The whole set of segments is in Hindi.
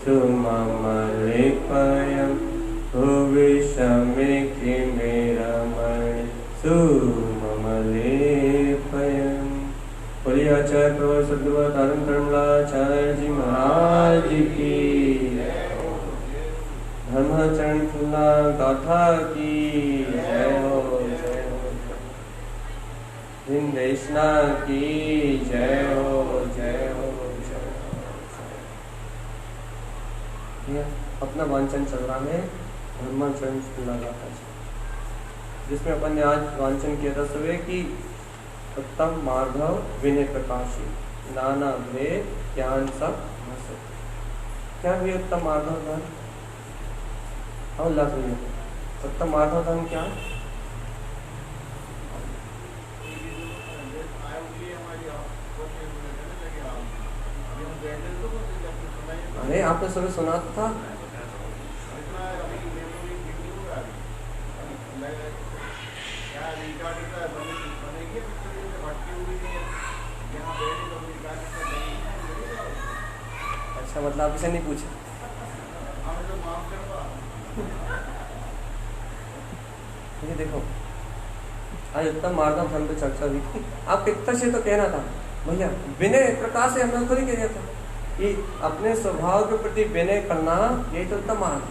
सुममलिपयं भुवि शमिकिमेरमणि सुममलिपयम्। बोलिए आचार्य प्रवर सद्गुरु तारण तरमलाचार्य जी महाराज की, धर्मचरण खुला गाथा की जय हो, जय हो, हिंदेशना की जय हो, जय हो, जय हो। अपना वांचन चल रहा है धर्मचरण खुला गाथा, जिसमें अपन ने आज वांचन किया था सुबह कि उत्तम माधव विनय प्रकाशी नाना भेद ज्ञान सब भाषे। क्या भी उत्तम माधव धन और लाभ उत्तम माधव धन क्या? अरे आपने सुबह सुना था। अच्छा, मतलब आप इसे नहीं पूछा। ये देखो आज उत्तम माधव धन पे चर्चा हुई थी। आप कितना से तो कहना था भैया विनय प्रकाश से हमने खुद ही कह दिया था कि अपने स्वभाव के प्रति विनय करना यही तो उत्तम मार्ग।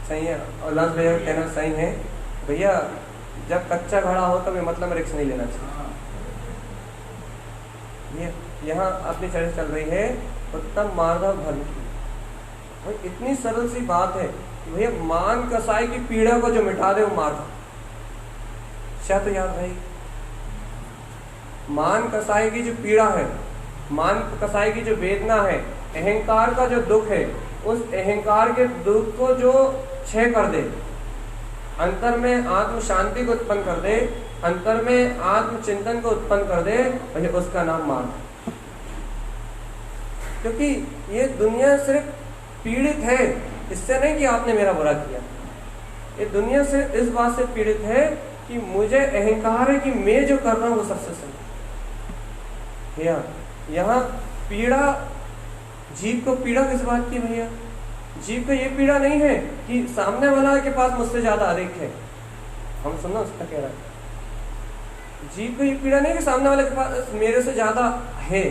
सही है, और लास्ट भैया कहना सही है भैया, जब कच्चा घड़ा हो तब मतलब रिक्स नहीं लेना चाहिए। ये यहाँ अपनी चर्चा चल रही है उत्तम माधव धन की। और इतनी सरल सी बात है कि भैया मान कसाई की पीड़ा को जो मिटा दे वो माधव। शायद तो याद भाई, मान कसाई की जो पीड़ा है, मान कसाई की जो वेदना है, अहंकार का जो दुख है, उस अहंकार के दुख को जो क्षय कर दे, अंतर में आत्म शांति को उत्पन्न कर दे, अंतर में आत्म चिंतन को उत्पन्न कर दे, भैया उसका नाम मान। क्योंकि ये दुनिया सिर्फ पीड़ित है, इससे नहीं कि आपने मेरा बुरा किया। ये दुनिया सिर्फ इस बात से पीड़ित है कि मुझे अहंकार है कि मैं जो कर रहा हूं वो सबसे सही। भैया यहाँ पीड़ा, जीव को पीड़ा किस बात की भैया? जीव को ये पीड़ा नहीं है कि सामने वाला के पास मुझसे ज्यादा अधिक है। हम सुनना उसका कह रहा है, जीव को ये पीड़ा नहीं कि सामने वाले के पास मेरे से ज्यादा है।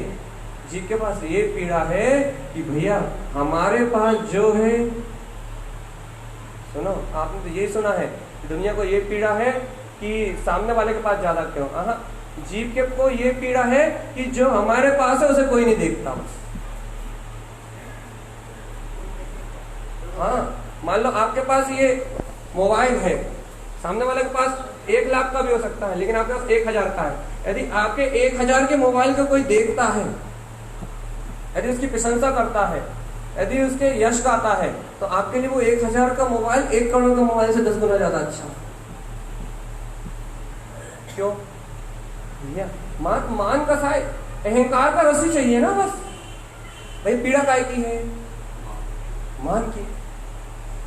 जीव के पास ये पीड़ा है कि भैया हमारे पास जो है, सुनो आपने तो ये सुना है दुनिया को ये पीड़ा है कि सामने वाले के पास ज्यादा क्यों। जीव के को ये पीड़ा है कि जो हमारे पास है उसे कोई नहीं देखता बस। हाँ, मान लो आपके पास ये मोबाइल है, सामने वाले के पास 1 लाख का भी हो सकता है, लेकिन आपके पास 1000 का है। यदि आपके 1000 के मोबाइल को कोई देखता है, यदि उसकी प्रशंसा करता है, यदि उसके यश गाता है, तो आपके लिए वो 1000 का मोबाइल 1 करोड़ का मोबाइल से 10 गुना ज्यादा अच्छा। क्यों भैया? मान कसाई अहंकार का रस्सी चाहिए ना बस। भाई पीड़ा काय की है? मान की।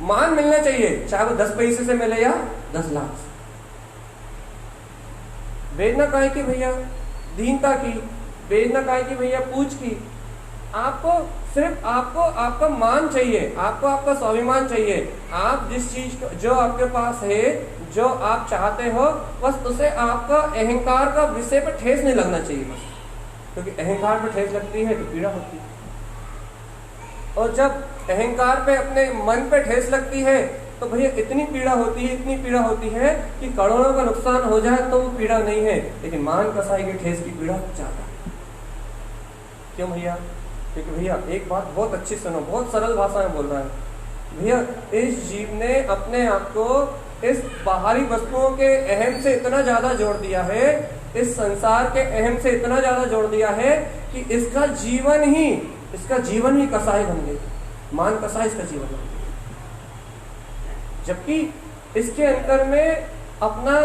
मान मिलना चाहिए, चाहे वो 10 पैसे से मिले या 10 लाख से। वेदना काय की भैया? दीनता की। वेदना काय की भैया? पूछ की। आपको सिर्फ आपका मान चाहिए, आपको आपका स्वाभिमान चाहिए। आप जिस चीज को जो आपके पास है, जो आप चाहते हो, बस उसे आपका अहंकार का विषय पर ठेस नहीं लगना चाहिए बस। क्योंकि अहंकार पर ठेस लगती है तो पीड़ा होती है, और जब अहंकार पे अपने मन पे ठेस लगती है तो भैया इतनी पीड़ा होती है, इतनी पीड़ा होती है कि करोड़ों का नुकसान हो जाए तो वो पीड़ा नहीं है, लेकिन मान कसाई की ठेस की पीड़ा ज्यादा है। क्यों भैया? क्योंकि भैया एक बात बहुत अच्छी सुनो, बहुत सरल भाषा में बोल रहा है भैया। इस जीव ने अपने आप को इस बाहरी वस्तुओं के अहम से इतना ज्यादा जोड़ दिया है, इस संसार के अहम से इतना ज्यादा जोड़ दिया है कि इसका जीवन ही कसाई बन गई। मान कसाई इसका जीवन बन गई, जबकि इसके अंतर में अपना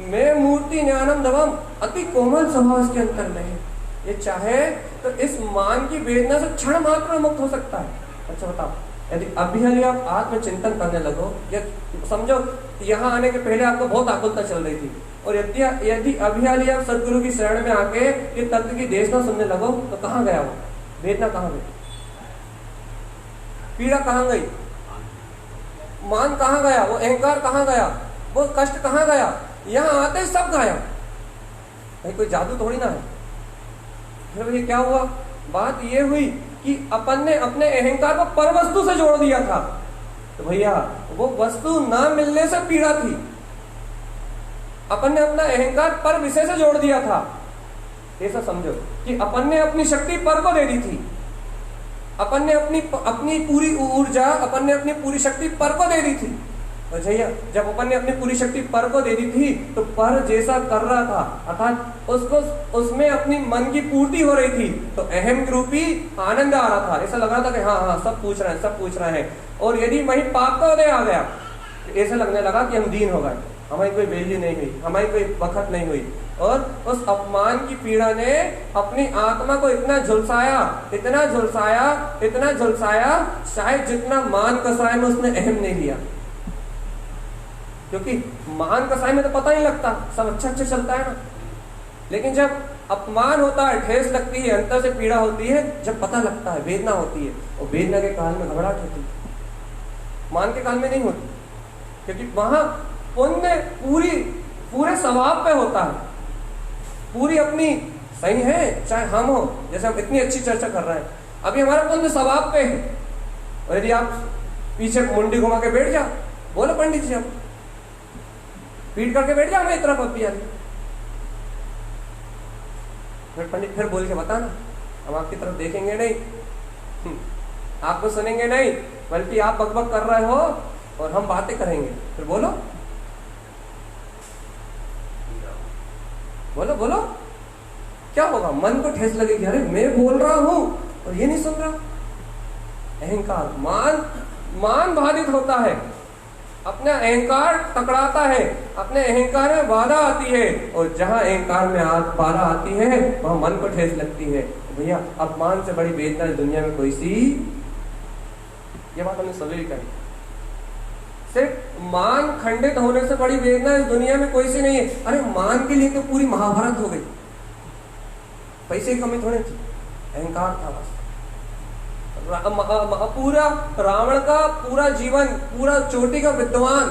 मैं मूर्ति ज्ञानम दवम अति कोमल स्वभाव इसके अंतर में है। ये चाहे तो इस मान की वेदना से क्षण मात्र में मुक्त हो सकता है। अच्छा बताओ, यदि अभी हाल आप आत्मचिंतन करने लगो, या समझो यहाँ आने के पहले आपको बहुत आकुलता चल रही थी, और यदि अभी हाल आप सदगुरु की शरण में आके ये तत्व की देशना सुनने लगो, तो कहाँ गया वो वेदना, कहाँ गई पीड़ा, कहाँ गई मान, कहाँ गया वो अहंकार, कहाँ गया वो कष्ट, कहाँ गया? यहाँ आते ही सब गायब। भाई कोई जादू थोड़ी ना है। फिर भैया क्या हुआ? बात ये हुई कि अपन ने अपने अहंकार को पर वस्तु से जोड़ दिया था, तो भैया वो वस्तु ना मिलने से पीड़ा थी। अपन ने अपना अहंकार पर विषय से जोड़ दिया था। ऐसा समझो कि अपन ने अपनी शक्ति पर को दे दी थी, अपन ने अपनी पूरी ऊर्जा, अपन ने अपनी पूरी शक्ति पर को दे दी थी। और भैया जब अपन ने अपनी पूरी शक्ति पर को दे दी थी, तो पर जैसा कर रहा था, अर्थात उसको उसमें अपनी मन की पूर्ति हो रही थी, तो अहम रूपी आनंद आ रहा था। ऐसा लग रहा था कि हाँ हाँ सब पूछ रहे हैं, सब पूछ रहे हैं। और यदि वही पाप का उदय आ गया, ऐसा लगने लगा कि हम दीन हो गए, हमारी कोई वैल्यू नहीं हुई, हमारी कोई वक्त नहीं हुई। और उस अपमान की पीड़ा ने अपनी आत्मा को इतना झुलसाया, इतना झुलसाया, इतना झुलसाया, शायद जितना मान कसाय में उसने अहम नहीं लिया। क्योंकि मान कसाई में तो पता नहीं लगता, सब अच्छा अच्छा चलता है ना, लेकिन जब अपमान होता है, ठेस लगती है, अंतर से पीड़ा होती है, जब पता लगता है, वेदना होती है, और वेदना के काल में घबराहट होती है, मान के काल में नहीं होती। क्योंकि वहां पुण्य पूरे स्वभाव पे होता है, पूरी अपनी सही है, चाहे हम हो, जैसे हम इतनी अच्छी चर्चा कर रहे हैं, अभी हमारा पुण्य स्वभाव पे है। और यदि आप पीछे मुंडी घुमा के बैठ जाओ, बोलो पंडित जी, आप पीट करके बैठ जाओ मेरी तरफ, अब फिर पंडित फिर बोल के बताना, हम आपकी तरफ देखेंगे नहीं, आपको सुनेंगे नहीं, बल्कि आप बकबक कर रहे हो और हम बातें करेंगे। फिर बोलो बोलो बोलो, क्या होगा? मन को ठेस लगेगी, अरे मैं बोल रहा हूं और ये नहीं सुन रहा। अहंकार, मान बाधित होता है, अपना अहंकार टकराता है, अपने अहंकार में बाधा आती है, और जहां अहंकार में बाधा आती है वहां मन को ठेस लगती है। भैया अपमान से बड़ी वेदना दुनिया में कोई सी, ये बात हमने सभी कही, सिर्फ मान खंडित होने से बड़ी वेदना इस दुनिया में कोई सी नहीं है। अरे मान के लिए तो पूरी महाभारत हो गई, पैसे की कमी थोड़ी थी, अहंकार था बस। पूरा रावण का पूरा जीवन, पूरा चोटी का विद्वान,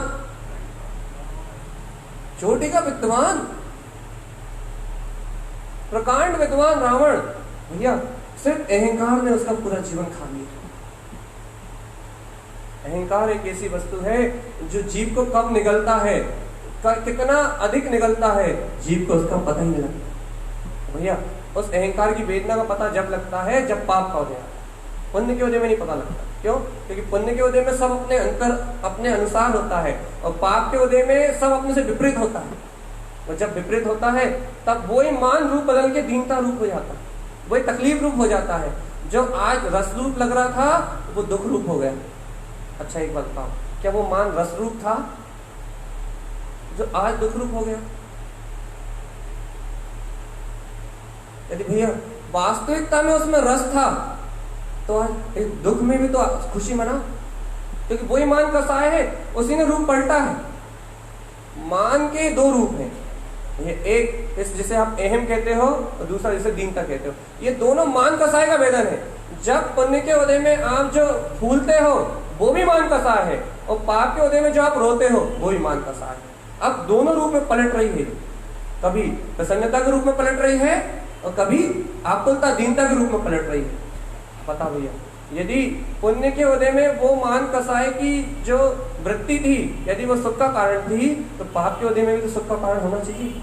प्रकांड विद्वान रावण, भैया सिर्फ अहंकार ने उसका पूरा जीवन खा लिया। अहंकार एक ऐसी वस्तु है जो जीव को कब निगलता है, कितना अधिक निगलता है, जीव को उसका पता ही नहीं लगता। भैया उस अहंकार की वेदना का पता जब लगता है जब पाप का उदय, पुण्य के उदय में नहीं पता लगता। क्यों? क्योंकि पुण्य के उदय में सब अपने अनुसार होता है, और पाप के उदय में सब अपने से विपरीत होता है। और जब विपरीत होता है तब वही मान रूप बदल के दीनता रूप हो जाता है, वही तकलीफ रूप हो जाता है। जो आज रस रूप लग रहा था वो दुख रूप हो गया। अच्छा एक बात बताओ, क्या वो मान रस रूप था जो आज दुख रूप हो गया? यदि भैया वास्तविकता में उसमें रस था, तो आज एक दुख में भी तो खुशी मनाओ, क्योंकि वही मान कसाय है, उसी ने रूप पलटा है। मान के दो रूप हैं, ये एक जिसे आप अहम कहते हो और दूसरा जिसे दीनता कहते हो। ये दोनों मान कसाय का वेदन है। जब पुण्य के उदय में आप जो फूलते हो वो भी मान कसाय है, और पाप के उदय में जो आप रोते हो वो भी मान कसाय है। अब दोनों रूप में पलट रही है, कभी प्रसन्नता के रूप में पलट रही है और कभी आकुलता दीनता के रूप में पलट रही है। बता भैया, यदि पुण्य के उदय में वो मान कसाय की जो वृत्ति थी, यदि वो सुख का कारण थी, तो पाप के उदय में भी तो सुख का कारण होना चाहिए।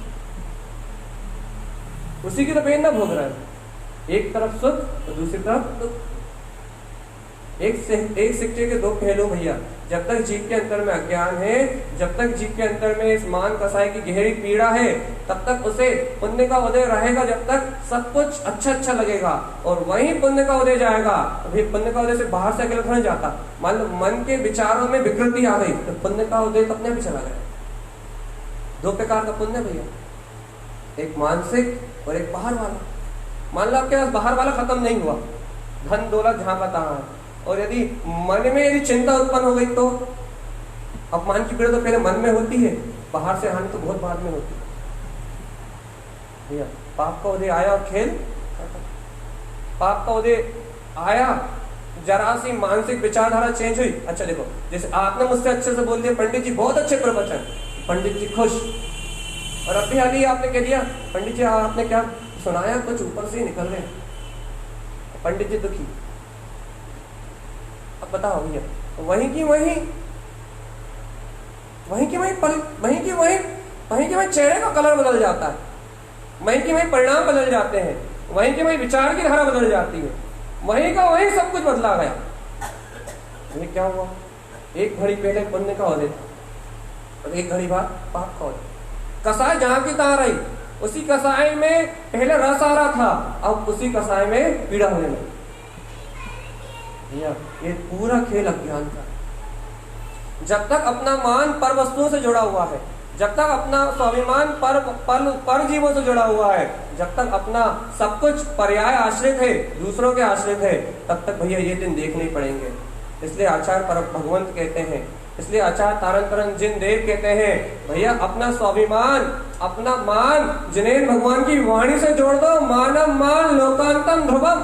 उसी की तो वेदना भोग रहा है, एक तरफ सुख और दूसरी तरफ दुख। एक सिक्के के दो पहलू भैया। जब तक जीव के अंतर में अज्ञान है, जब तक जीव के अंतर में इस मान कसाय की गहरी पीड़ा है, तब तक उसे पुण्य का उदय रहेगा, जब तक सब कुछ अच्छा अच्छा लगेगा। और वहीं पुण्य का उदय जाएगा, अभी पुण्य का उदय से बाहर से अकेले थोड़ा जाता। मान लो मन के विचारों में विकृति आ गई, तो पुण्य का उदय तो अपने भी चला गया। दो प्रकार का पुण्य भैया, एक मानसिक और एक बाहर वाला। मान लो आपके पास बाहर वाला खत्म नहीं हुआ, धन दौलत जहां का तहां है, और यदि मन में यदि चिंता उत्पन्न हो गई तो अपमान की पीड़ा तो पहले मन में होती है, बाहर से हानि तो बहुत बाद में होती है भैया। पाप का उदय आया और खेल, पाप का उदय आया, जरा सी मानसिक विचारधारा चेंज हुई। अच्छा देखो, जैसे आपने मुझसे अच्छे से बोल दिया पंडित जी बहुत अच्छे प्रवचन, पंडित जी खुश, और अब भी हाल ही आपने कह दिया पंडित जी आपने क्या सुनाया, कुछ ऊपर से ही निकल रहे हैं, पंडित जी दुखी। अब बताओ भैया, वहीं की वहीं चेहरे का कलर बदल जाता है, वहीं की वहीं परिणाम बदल जाते हैं, वहीं की वहीं विचार की धारा बदल जाती है, वहीं का वहीं सब कुछ बदला गया। ये क्या हुआ, एक घड़ी पहले पुण्य का उदय था और एक घड़ी बाद पाप का उदय। कसाई जहां की तहां रही, उसी कसाई में पहले रस आ रहा था, अब उसी कसाई में पीड़ा होने लगी। ये पूरा खेल अज्ञान का। जब तक अपना मान पर वस्तुओं से जुड़ा हुआ है, जब तक अपना स्वाभिमान पर जीवों से जुड़ा हुआ है, जब तक अपना सब कुछ पर्याय आश्रित है, दूसरों के आश्रित है, तब तक भैया ये दिन देखने ही पड़ेंगे। इसलिए आचार्य पर भगवंत कहते हैं, इसलिए आचार्य तारण तरन जिन देव कहते हैं भैया अपना स्वाभिमान, अपना मान जिनेन्द्र भगवान की वाणी से जोड़ दो। मानव मान लोकांतम ध्रुवम,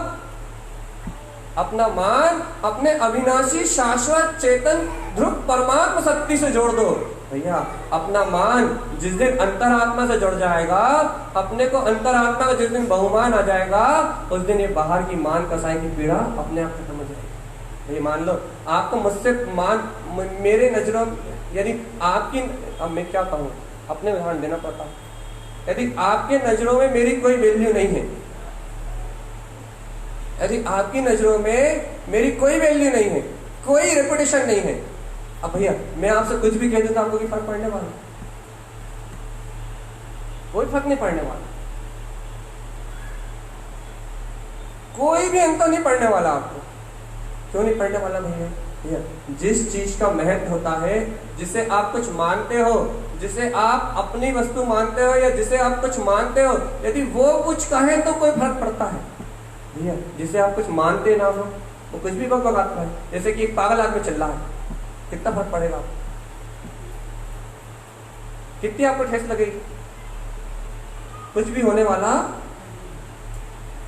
अपना मान अपने अविनाशी शाश्वत चेतन ध्रुव परमात्मा शक्ति से जोड़ दो भैया। अपना मान जिस दिन अंतरात्मा से जुड़ जाएगा, अपने को अंतरात्मा का जिस दिन बहुमान आ जाएगा, उस दिन ये बाहर की मान कसाई की पीड़ा अपने आप खत्म हो जाएगी। ये मान लो आपको मुझसे मान, मेरे नजरों यदि आपकी, अब मैं क्या कहूँ, अपने उदाहरण देना पड़ता, यदि आपके नजरों में मेरी कोई वैल्यू नहीं है, यदि आपकी नजरों में मेरी कोई वैल्यू नहीं है, कोई रेपुटेशन नहीं है, अब भैया मैं आपसे कुछ भी कह दूं तो आपको फर्क पड़ने वाला? कोई फर्क नहीं पड़ने वाला, कोई भी अंतर नहीं पड़ने वाला आपको। क्यों नहीं पड़ने वाला भैया? जिस चीज का महत्व होता है, जिसे आप कुछ मानते हो, जिसे आप अपनी वस्तु मानते हो, या जिसे आप कुछ मानते हो, यदि वो कुछ कहे तो कोई फर्क पड़ता है भैया। जिसे आप कुछ मानते ना हो वो कुछ भी बकबकाता है। जैसे कि एक पागल आदमी चल रहा है, कितना फर्क पड़ेगा? कितनी आपको ठेस लगेगी? कुछ भी होने वाला,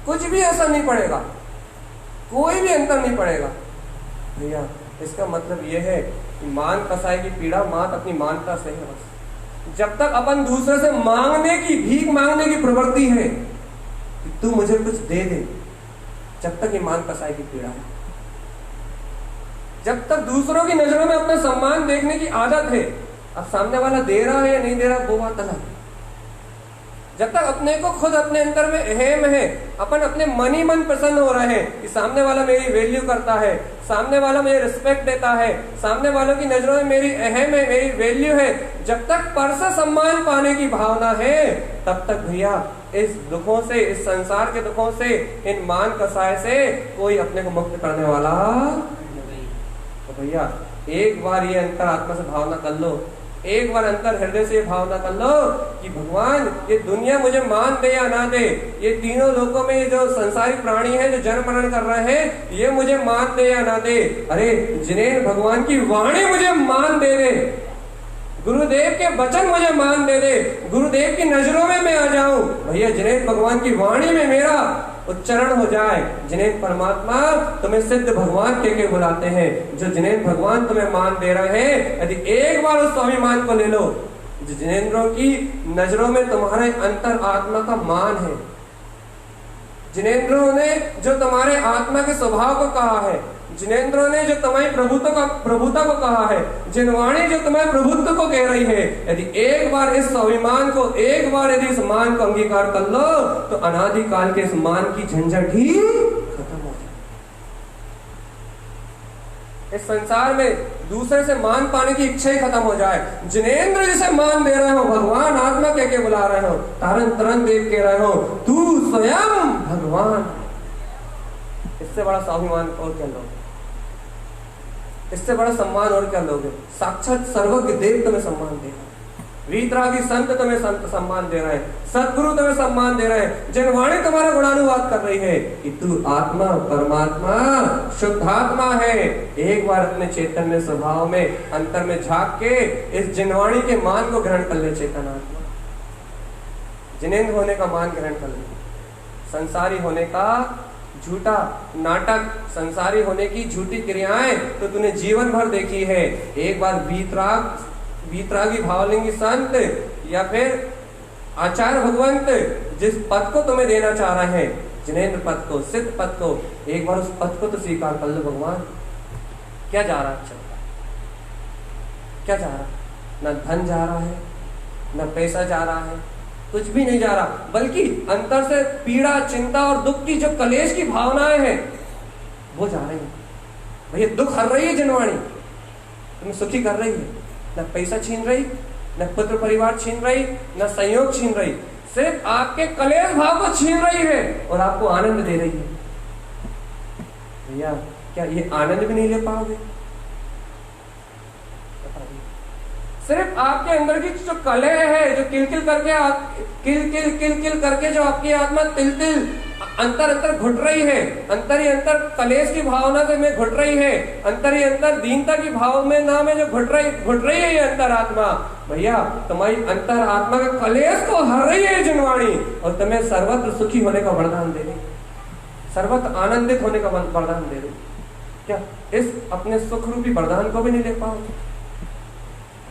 कुछ भी असर नहीं पड़ेगा, कोई भी अंतर नहीं पड़ेगा भैया। इसका मतलब यह है कि मान कसाई की पीड़ा मात अपनी मानता से है बस। जब तक अपन दूसरे से मांगने की, भीख मांगने की प्रवृत्ति है कि तू मुझे कुछ दे दे, जब तक ये मान कसाई की पीड़ा है। जब तक दूसरों की नजरों में अपना सम्मान देखने की आदत है, अब सामने वाला दे रहा है या नहीं दे रहा वो बात अलग है। जब तक अपने को खुद अपने अंदर में अहम है, अपन अपने मन ही मन प्रसन्न हो रहे हैं कि सामने वाला मेरी वैल्यू करता है, सामने वाला मुझे रिस्पेक्ट देता है, सामने वालों की नजरों में मेरी अहम है, मेरी वैल्यू है, जब तक पर से सम्मान पाने की भावना है, तब तक भैया इस दुखों से, इस संसार के दुखों से, इन मान कसाय से कोई अपने को मुक्त करने वाला नहीं। तो भैया एक बार ये अंतरात्मा से भावना कर लो, एक बार अंतर हृदय से भावना कर लो कि भगवान ये दुनिया मुझे मान दे या ना दे, ये तीनों लोगों में ये जो संसारिक प्राणी है जो जन्म मरण कर रहे हैं, ये मुझे मान दे या ना दे, अरे जिनेन्द्र भगवान की वाणी मुझे मान दे दे, गुरुदेव के वचन मुझे मान दे दे, गुरुदेव की नजरों में मैं आ जाऊं भैया, जिनेन्द्र भगवान की वाणी में मेरा उच्चारण हो जाए। जिनेन्द्र परमात्मा तुम्हें सिद्ध भगवान के बुलाते हैं, जो जिनेन्द्र भगवान तुम्हें मान दे रहे हैं, यदि एक बार उस स्वाभिमान को ले लो, जिनेन्द्रों की नजरों में तुम्हारे अंतर आत्मा का मान है, जिनेन्द्रों ने जो तुम्हारे आत्मा के स्वभाव को कहा है, जिनेन्द्रों ने जो तुम्हारी प्रभुता को कहा है, जिनवाणी जो तुम्हारे प्रभुत्व को कह रही है, यदि एक बार इस स्वाभिमान को, एक बार यदि इस मान को अंगीकार कर लो तो अनादि काल के इस मान की झंझट ही खत्म हो जाए। इस संसार में दूसरे से मान पाने की इच्छा ही खत्म हो जाए। जिनेन्द्र जिसे मान दे रहे हो, भगवान आत्मा कह के बुला रहे हो, तारण तरन देव कह रहे हो, तू स्वयं भगवान। इससे बड़ा स्वाभिमान और क्या लोगे? इससे बड़ा सम्मान और क्या लोगे? साक्षात सर्वज्ञ देव तुम्हें सम्मान देगा। वीतरागी संत तुम्हें संत सम्मान दे रहे हैं, सदगुरु तुम्हें सम्मान दे रहे हैं, जनवाणी तुम्हारा गुणानुवाद कर रही है कि तू आत्मा परमात्मा शुद्धात्मा है। एक बार अपने चैतन्य स्वभाव में अंतर में झांक के इस जनवाणी के मान को ग्रहण कर ले। चेतन आत्मा जिनेंद्र होने का मान ग्रहण कर ले, संसारी होने का झूठा नाटक, संसारी होने की झूठी क्रियाएं तो तूने जीवन भर देखी है। एक बार वीतरागी भावलिंगी संत या फिर आचार्य भगवंत जिस पद को तुम्हें देना चाह रहे हैं, जिनेंद्र पद को, सिद्ध पद को, एक बार उस पद को तो स्वीकार कर लो। भगवान क्या जा रहा है, क्या जा रहा, न धन जा रहा है, न पैसा जा रहा है, कुछ भी नहीं जा रहा, बल्कि अंतर से पीड़ा, चिंता और दुख की जो कलेश की भावनाएं हैं वो जा रही है। भैया दुख हर रही है जनवाणी, तुम्हें सुखी कर रही है। न पैसा छीन रही, न पुत्र परिवार छीन रही, न संयोग छीन रही, सिर्फ आपके कलेश भाव को छीन रही है और आपको आनंद दे रही है। भैया क्या ये आनंद भी नहीं ले पाओगे? सिर्फ आपके अंदर की जो कलह है, जो किल किल करके जो आपकी आत्मा तिल तिल अंतर घुट रही है, अंतर ही अंतर कलेश की भावना से में घुट रही है, अंतर ही अंतर दीनता की भाव में ना में जो घुट रही है ये अंतर आत्मा। भैया तुम्हारी अंतर आत्मा के कलेश को हर रही है जनवाणी और तुम्हें सर्वत्र सुखी होने का वरदान दे रही, सर्वत्र आनंदित होने का वरदान दे रही। क्या इस अपने सुख रूपी वरदान को भी नहीं ले पाओगे?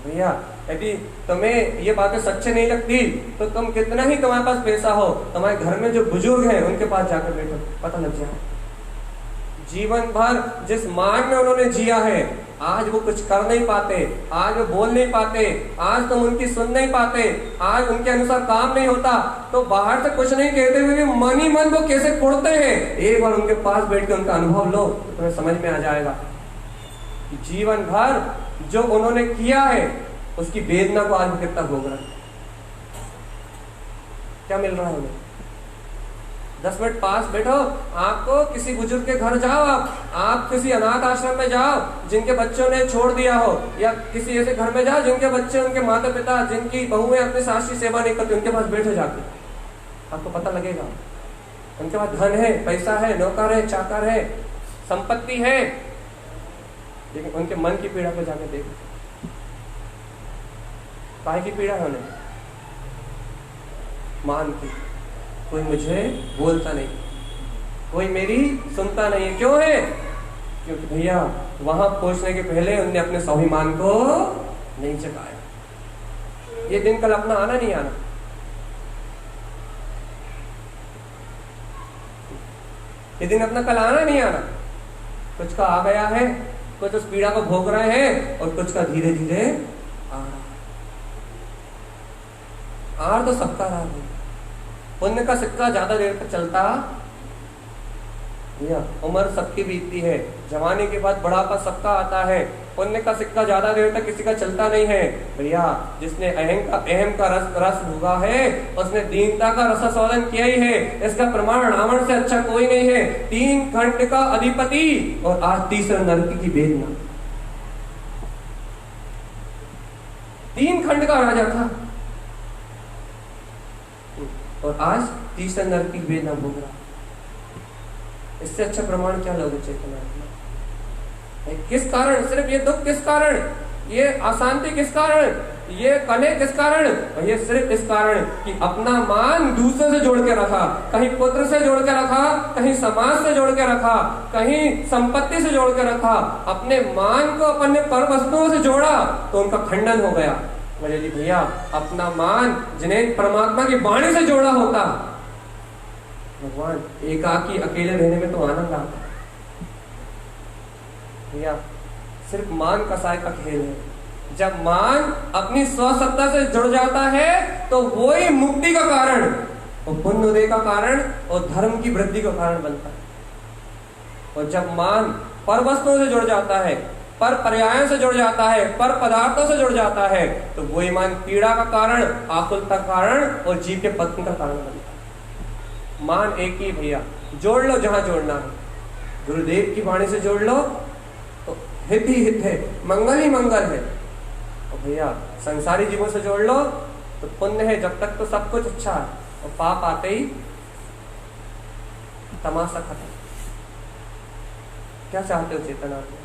भैया यदि तुम्हें ये बातें सच्चे नहीं लगती तो तुम कितना ही तुम्हारे पास पैसा हो, तुम्हारे घर में जो बुजुर्ग हैं उनके पास जाकर बैठो, पता लग जाए। जीवन भर जिस मान में उन्होंने जिया है, आज वो कुछ कर नहीं पाते, आज वो बोल नहीं पाते, आज तुम उनकी सुन नहीं पाते, आज उनके अनुसार काम नहीं होता, तो बाहर से कुछ नहीं कहते हुए भी मन ही मन वो कैसे कुड़ते हैं। एक बार उनके पास बैठ के उनका अनुभव लो तो तुम्हें समझ में आ जाएगा कि जीवन भर जो उन्होंने किया है उसकी वेदना को आज कितना भोग रहा है। क्या मिल रहा है उन्हें? 10 मिनट पास बैठो, आपको किसी बुजुर्ग के घर जाओ, आप किसी अनाथ आश्रम में जाओ जिनके बच्चों ने छोड़ दिया हो, या किसी ऐसे घर में जाओ जिनके बच्चे, उनके माता पिता, जिनकी बहुएं अपने सास की सेवा नहीं करती, उनके पास बैठो जाके, आपको पता लगेगा। उनके पास धन है, पैसा है, नौकर है, चाकर है, संपत्ति है, लेकिन उनके मन की पीड़ा को जाके देखो। काय की पीड़ा है उन्हें? मान की। कोई मुझे बोलता नहीं, कोई मेरी सुनता नहीं। क्यों है? क्योंकि भैया वहां पहुंचने के पहले उनने अपने स्वाभिमान को नहीं जगाया। ये दिन कल अपना आना नहीं आना, ये दिन अपना कल आना नहीं आना। कुछ का आ गया है, कुछ उस पीड़ा को भोग रहे हैं और कुछ का धीरे धीरे आ रहा है। आर तो सबका रहा है। पुण्य का सिक्का ज्यादा देर तक चलता, उम्र सबकी बीतती है, जवानी के बाद बुढ़ापा सबका आता है। पुण्य का सिक्का ज्यादा देर तक किसी का चलता नहीं है। भैया जिसने अहम का रस भोगा है उसने दीनता का रसास्वादन किया ही है। इसका प्रमाण रावण से अच्छा कोई नहीं है। 3 खंड का अधिपति और आज तीसरा नरक की वेदना। 3 खंड का राजा था और आज तीसरा नरक की वेदना भोग रहा। इससे अच्छा प्रमाण क्या लोगे चेतना? किस कारण? सिर्फ ये दुख किस कारण, ये अशांति किस कारण, ये कलह किस कारण? ये सिर्फ इस कारण कि अपना मान दूसरे से जोड़ के रखा, कहीं पुत्र से जोड़ के रखा, कहीं समाज से जोड़ के रखा, कहीं संपत्ति से जोड़ के रखा। अपने मान को अपने पर वस्तुओं से जोड़ा तो उनका खंडन हो गया। यदि भैया अपना मान जिन्हें परमात्मा की वाणी से जोड़ा होता, भगवान एकाकी अकेले रहने में तो आनंद आता। भैया सिर्फ मान कसाय का खेल है। जब मान अपनी स्वसत्ता से जुड़ जाता है तो वो ही मुक्ति का कारण और पुण्योदय का कारण और धर्म की वृद्धि का कारण बनता है। और जब मान पर वस्तुओं से जुड़ जाता है, पर पर्यायों से जुड़ जाता है, पर पदार्थों से जुड़ जाता है, तो वो ईमान पीड़ा का कारण, आकुलता का कारण और जीव के पतन का कारण बनता है। मान एक ही भैया, जोड़ लो जहां जोड़ना है। गुरुदेव की वाणी से जोड़ लो तो हित ही हित है, मंगल ही मंगल है। और भैया संसारी जीवों से जोड़ लो तो पुण्य है, जब तक तो सब कुछ अच्छा है, और पाप आते ही तमाशा खत्म। क्या चाहते हो चेतन आत्मा?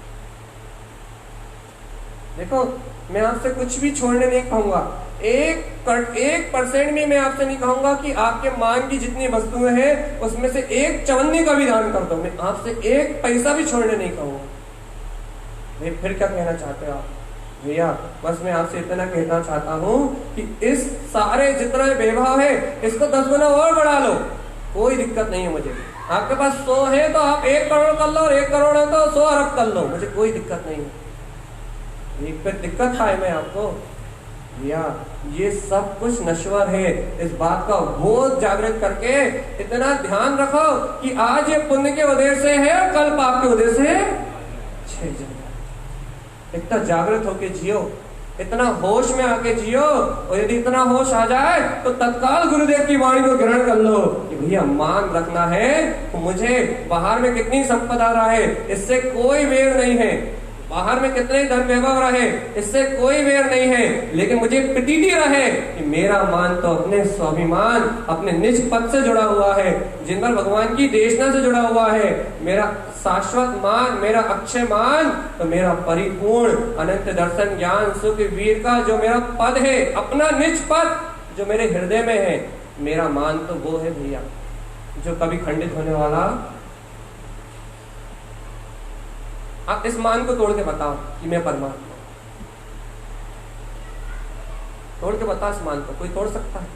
देखो, मैं आपसे कुछ भी छोड़ने नहीं कहूंगा, 1% में मैं आपसे नहीं कहूंगा कि आपके मान की जितनी वस्तुएं हैं उसमें से एक चवन्नी का भी दान कर दो। मैं आपसे 1 पैसा भी छोड़ने नहीं कहूंगा। फिर क्या कहना चाहते हो आप? भैया बस मैं आपसे इतना कहना चाहता हूं कि इस सारे जितना वैभव है इसको 10 गुना और बढ़ा लो, कोई दिक्कत नहीं है मुझे। आपके पास 100 है तो आप 1 करोड़ कर लो, और 1 करोड़ है तो 100 अरब कर लो, मुझे कोई दिक्कत नहीं है। एक पे दिक्कत है मैं आपको भैया, ये सब कुछ नश्वर है। इस बात का बोध जागृत करके इतना ध्यान रखो कि आज ये पुण्य के उदय से है, कल पाप के उदय से है। इतना जागृत होके जियो, इतना होश में आके जियो, और यदि इतना होश आ जाए तो तत्काल गुरुदेव की वाणी को ग्रहण कर लो कि भैया मान रखना है तो मुझे बाहर में कितनी संपदा रहा है इससे कोई वेर नहीं है, बाहर में कितने धन वैभव रहे इससे कोई वेर नहीं है, लेकिन मुझे प्रतीति रहे कि मेरा मान तो अपने स्वाभिमान, अपने निज पद से जुड़ा हुआ है, जिन पर भगवान की देशना से जुड़ा हुआ है। मेरा शाश्वत मान, मेरा अक्षय मान, तो मेरा परिपूर्ण अनंत दर्शन ज्ञान सुख वीर का जो मेरा पद है, अपना निज पद जो मेरे हृदय में है, मेरा मान तो वो है भैया जो कभी खंडित होने वाला। आप इस मान को तोड़ के बताओ कि मैं परमात्मा, तोड़ के बताओ इस मान को, कोई तोड़ सकता है?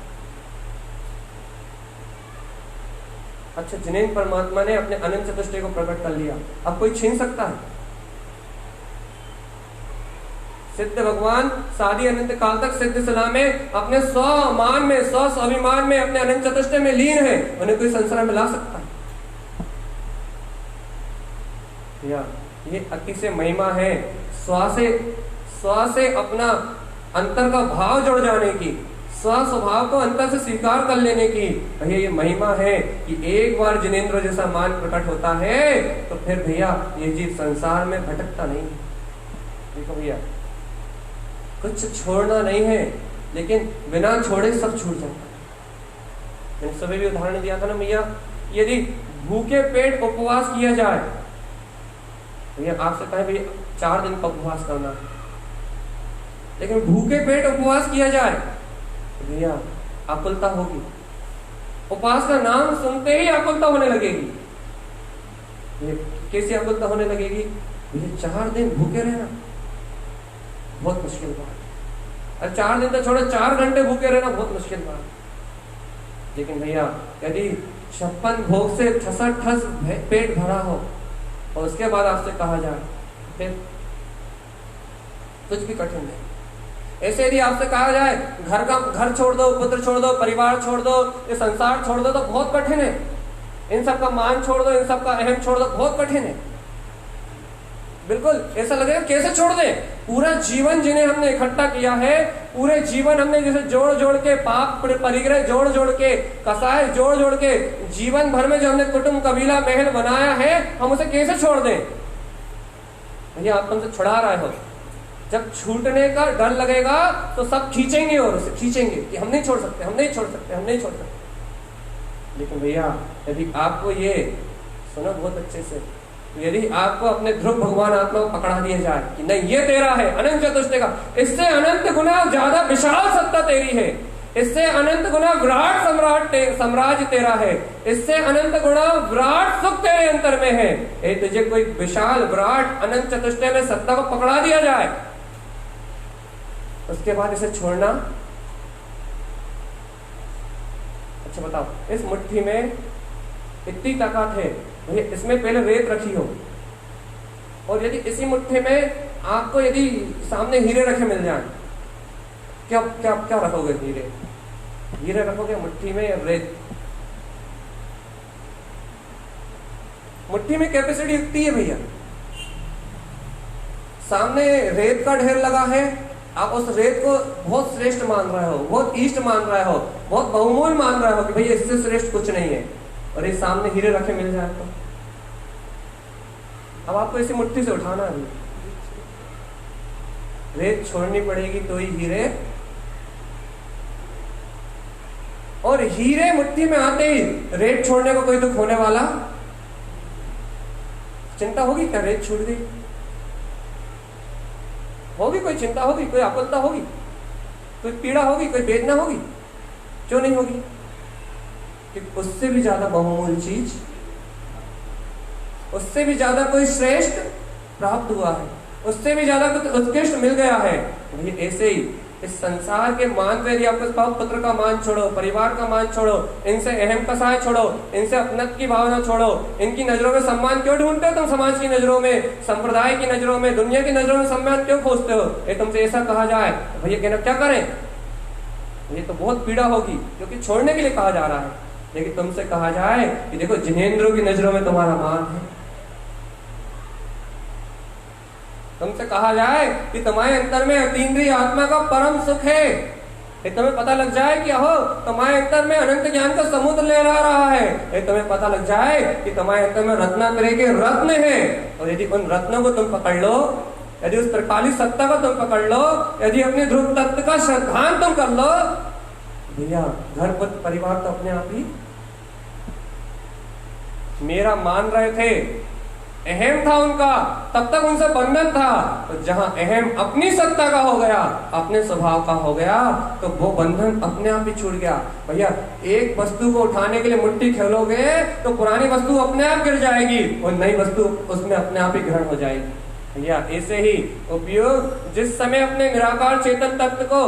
अच्छा, जिनेन परमात्मा ने अपने अनंत चतुष्टय को प्रकट कर लिया, अब कोई छीन सकता है? सिद्ध भगवान सादी अनंत काल तक सिद्ध सला में अपने 100 मान में, 100 स्वाभिमान में, अपने अनंत चतुष्टय में लीन है, उन्हें कोई संसार में ला सकता है? या ये अतिशय महिमा है स्व से अपना अंतर का भाव जुड़ जाने की, स्व स्वभाव को अंतर से स्वीकार कर लेने की। भैया ये महिमा है कि एक बार जिनेंद्र जैसा मान प्रकट होता है तो फिर भैया ये जीव संसार में भटकता नहीं। देखो भैया, कुछ छोड़ना नहीं है, लेकिन बिना छोड़े सब छूट जाता है। मैंने सुबह भी उदाहरण दिया था ना भैया, यदि भूखे पेट उपवास किया जाए, भैया आपसे कहे भैया 4 दिन का उपवास करना, लेकिन भूखे पेट उपवास किया जाए तो भैया आकुलता होगी, उपवास का नाम सुनते ही आकुलता होने लगेगी। कैसी आकुलता होने लगेगी? भैया 4 दिन भूखे रहना बहुत मुश्किल बात, और 4 दिन तो छोड़ो 4 घंटे भूखे रहना बहुत मुश्किल बात। लेकिन भैया यदि 56 भोग से ठस पेट भरा हो और उसके बाद आपसे कहा जाए फिर कुछ भी कठिन नहीं। ऐसे यदि आपसे कहा जाए घर छोड़ दो, पुत्र छोड़ दो, परिवार छोड़ दो, ये संसार छोड़ दो, तो बहुत कठिन है। इन सब का मान छोड़ दो, इन सब का अहम छोड़ दो, बहुत कठिन है। बिल्कुल ऐसा लगेगा कैसे छोड़ दे। पूरा जीवन जिन्हें हमने इकट्ठा किया है, पूरे जीवन हमने जैसे जोड़ जोड़ के पाप परिग्रह जोड़ जोड़ के, कसाय जोड़ जोड़ के, जीवन भर में जो हमने कुटुंब कबीला महल बनाया है, हम उसे कैसे छोड़ दें? भैया आप हमसे छुड़ा रहे हो, जब छूटने का डर लगेगा तो सब खींचेंगे और उसे खींचेंगे कि हम नहीं छोड़ सकते, हम नहीं छोड़ सकते, हम नहीं छोड़ सकते। लेकिन भैया यदि आपको ये सुनो बहुत अच्छे से, यदि आपको अपने ध्रुव भगवान आत्मा को पकड़ा दिया जाए कि नहीं ये तेरा है, अनंत चतुष्टय का, इससे अनंत गुना ज्यादा विशाल सत्ता तेरी है, इससे अनंत गुना विराट साम्राज्य तेरा है, इससे अनंत गुना विराट सुख तेरे अंतर में है। ये तुझे कोई विशाल विराट अनंत चतुष्टय में सत्ता को पकड़ा दिया जाए, उसके बाद इसे छोड़ना। अच्छा बताओ, इस मुट्ठी में इतनी ताकत है, इसमें पहले रेत रखी हो, और यदि इसी मुट्ठी में आपको यदि सामने हीरे रखे मिल जाए, क्या क्या क्या रखोगे? हीरे रखोगे मुट्ठी में या रेत? मुट्ठी में कैपेसिटी इतनी है भैया, सामने रेत का ढेर लगा है, आप उस रेत को बहुत श्रेष्ठ मान रहे हो, बहुत ईष्ट मान रहे हो, बहुत बहुमूल्य मान रहे हो कि भैया इससे श्रेष्ठ कुछ नहीं है, और ये सामने हीरे रखे मिल जाए तो अब आपको इसी मुट्ठी से उठाना है। रेत छोड़नी पड़ेगी तो ही हीरे, और हीरे मुट्ठी में आते ही रेत छोड़ने को कोई दुख होने वाला, चिंता होगी क्या? रेत छूट गई होगी, कोई चिंता होगी, कोई आकुलता होगी, कोई पीड़ा होगी, कोई वेदना होगी? क्यों नहीं होगी? कि उससे भी ज्यादा बहुमूल्य चीज, उससे भी ज्यादा कोई श्रेष्ठ प्राप्त हुआ है, उससे भी ज्यादा कुछ उत्कृष्ट मिल गया है। वही ऐसे ही इस संसार के मान पे यदि आपको पुत्र का मान छोड़ो, परिवार का मान छोड़ो, इनसे अहम कसाय छोड़ो, इनसे अपनत्व की भावना छोड़ो, इनकी नजरों में सम्मान क्यों ढूंढते हो तुम? समाज की नजरों में, संप्रदाय की नजरों में, दुनिया की नजरों में सम्मान क्यों खोजते हो? ये तुमसे ऐसा कहा जाए तो भैया कहना क्या करें? ये तो बहुत पीड़ा होगी, क्योंकि छोड़ने के लिए कहा जा रहा है। लेकिन तुमसे कहा जाए कि देखो जिनेंद्रों की नजरों में तुम्हारा मान है, तुमसे कहा जाए कि तुम्हारे अंतर में अतीन्द्रिय आत्मा का परम सुख है, ये तुम्हें पता लग जाए कि अहो तुम्हारे अंतर में अनंत ज्ञान का समुद्र लहरा रहा है, ये तुम्हें पता लग जाए कि तुम्हारे अंतर में रत्नाकरे के रत्न है, और यदि उन रत्नों को तुम पकड़ लो, यदि उस त्रिकाली सत्ता को तुम पकड़ लो, यदि अपने ध्रुव तत्व का श्रद्धान तुम कर लो, भैया घर पुत्र परिवार तो अपने आप ही मेरा मान रहे थे, अहम था उनका, तब तक उनसे बंधन था। तो जहां अहम अपनी सत्ता का हो गया, अपने स्वभाव का हो गया, तो वो बंधन अपने आप ही छूट गया। भैया एक वस्तु को उठाने के लिए मुट्ठी खेलोगे तो पुरानी वस्तु अपने आप गिर जाएगी और नई वस्तु उसमें अपने आप ही ग्रहण हो जाएगी। भैया ऐसे ही उपयोग जिस समय अपने निराकार चेतन तत्व को,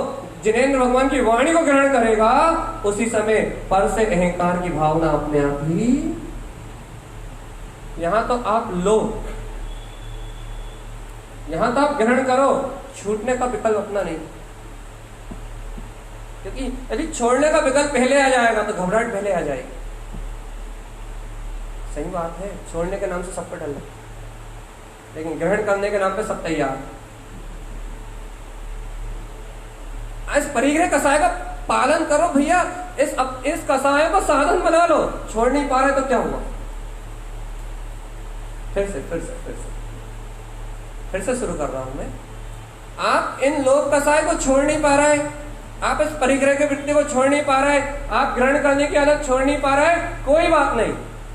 जिनेंद्र भगवान की वाणी को ग्रहण करेगा, उसी समय पर से अहंकार की भावना अपने आप ही, यहां तो आप लो, यहां तो आप ग्रहण करो, छूटने का विकल्प अपना नहीं। क्योंकि यदि छोड़ने का विकल्प पहले आ जाएगा तो घबराहट पहले आ जाएगी। सही बात है, छोड़ने के नाम से सब पर डर, लेकिन ग्रहण करने के नाम पे सब तैयार। इस परिग्रह कसाय का पालन करो भैया, इस कसाय को साधन बना लो। छोड़ नहीं पा रहे तो क्या हुआ? फिर से शुरू कर रहा हूं मैं। आप इन लोक कसाय को छोड़ नहीं पा रहे, आप इस परिग्रह के वृत्ति को छोड़ नहीं पा रहे, आप ग्रहण करने की आदत छोड़ नहीं पा रहे, कोई बात नहीं।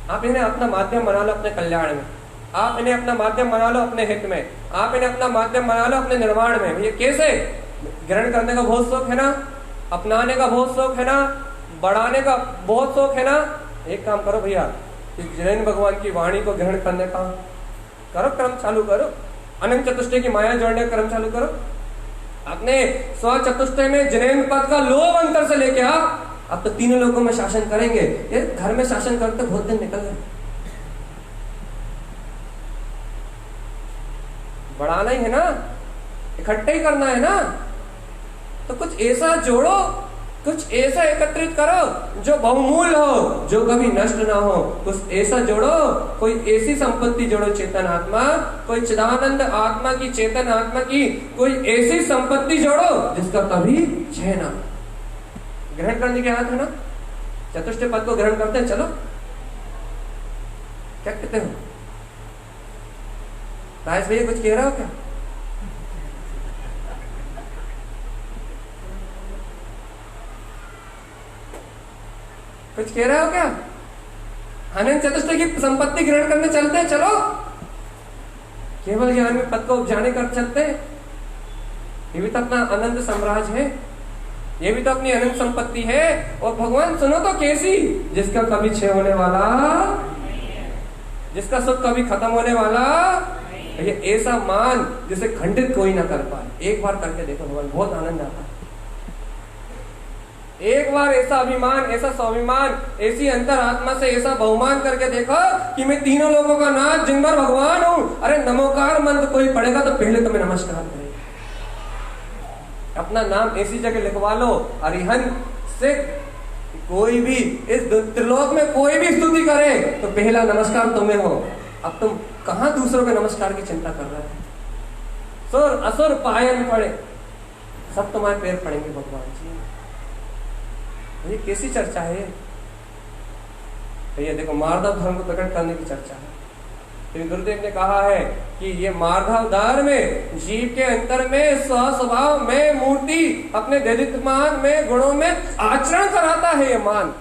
आप इन्हें अपना माध्यम बना लो अपने कल्याण में, आप इन्हें अपना माध्यम बना लो अपने हित में, आप इन्हें अपना माध्यम बना लो अपने निर्माण में। ये कैसे? ग्रहण करने का बहुत शौक है ना, अपनाने का बहुत शौक है ना, बढ़ाने का बहुत शौक है ना, एक काम करो भैया, जिनेंद्र भगवान की वाणी को ग्रहण करने का करो, क्रम चालू करो, अनंत चतुष्टय की माया जोड़ने का क्रम चालू करो। अपने स्व चतुष्टय में जिनेंद्र पद का लोभ अंतर से लेके आओ, अब तो तीनों लोगों में शासन करेंगे। ये घर में शासन करते बहुत दिन निकल गए, बढ़ाना ही है ना, इकट्ठा ही करना है ना, तो कुछ ऐसा जोड़ो, कुछ ऐसा एकत्रित करो जो बहुमूल्य हो, जो कभी नष्ट ना हो। कुछ ऐसा जोड़ो, कोई ऐसी संपत्ति जोड़ो, चेतन आत्मा, कोई चिदानंद आत्मा की, चेतन आत्मा की कोई ऐसी संपत्ति जोड़ो जिसका कभी क्षय ना। ग्रहण करने के हाथ है ना, चतुष्टय पद को ग्रहण करते हैं। चलो क्या कहते हो राजेश भैया, कुछ कह रहे हो क्या? कुछ कह रहे हो क्या? अनंत चतुष्टय की संपत्ति ग्रहण करने चलते हैं। चलो केवल ज्ञान में पद को उपजाने कर चलते हैं। ये भी तो अपना अनंत साम्राज्य है, ये भी तो अपनी अनंत संपत्ति है। और भगवान सुनो तो कैसी, जिसका कभी क्षय होने वाला, जिसका सुख कभी खत्म होने वाला, ये ऐसा मान जिसे खंडित कोई ना कर पाए। एक बार करके देखो भगवान, बहुत आनंद आता है। एक बार ऐसा अभिमान, ऐसा स्वाभिमान, ऐसी अंतर आत्मा से ऐसा बहुमान करके देखो कि मैं तीनों लोगों का नाथ, जिन भर भगवान हूं। अरे नमोकार मंत्र कोई पढ़ेगा तो पहले तो मैं नमस्कार करें, अपना नाम ऐसी जगह लिखवा लो, अरिहंत से कोई भी इस त्रिलोक में कोई भी स्तुति करे तो पहला नमस्कार तुम्हें हो। अब तुम कहां दूसरों के नमस्कार की चिंता कर रहे हो? सुर असुर पायन पड़े, सब तुम्हारे पैर पड़ेंगे भगवान जी। ये कैसी चर्चा है? ये देखो मार्दव धर्म को प्रकट करने की चर्चा है। तो गुरुदेव ने कहा है कि ये मार्धव धर्म में जीव के अंतर में स्वभाव में मूर्ति अपने दलितमान में गुणों में आचरण कराता है। ये मान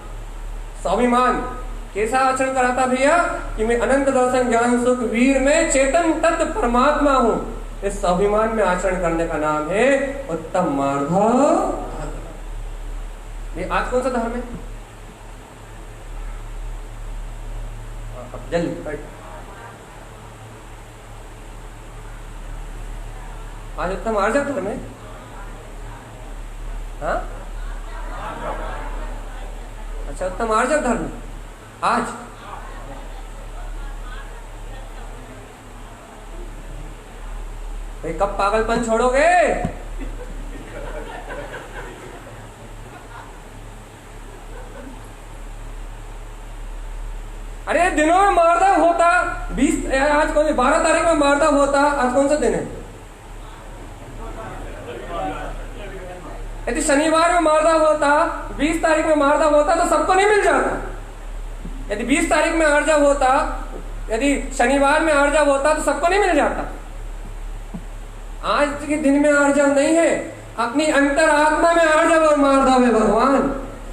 स्वाभिमान कैसा आचरण कराता भैया कि मैं अनंत दर्शन ज्ञान सुख वीर में चेतन तत्व परमात्मा हूं। इस स्वाभिमान में आचरण करने का नाम है उत्तम मार्धव। ये आज कौन सा धर्म है? जल्दी आज उत्तम आर्जव धर्म है। हाँ अच्छा, उत्तम आर्जव धर्म आज भाई कब पागलपन छोड़ोगे? अरे दिनों में मार्दव होता 20 आज कौन 12 तारीख में मार्दव होता। आज कौन सा दिन है? यदि शनिवार में मार्दव होता 20 तारीख में मार्दव होता तो सबको नहीं मिल जाता। यदि 20 तारीख में आर्जव होता, यदि शनिवार में आर्जव होता तो सबको नहीं मिल जाता। आज के दिन में आर्जव नहीं है, अपनी अंतर आत्मा में आर्जव और मार्दव है भगवान।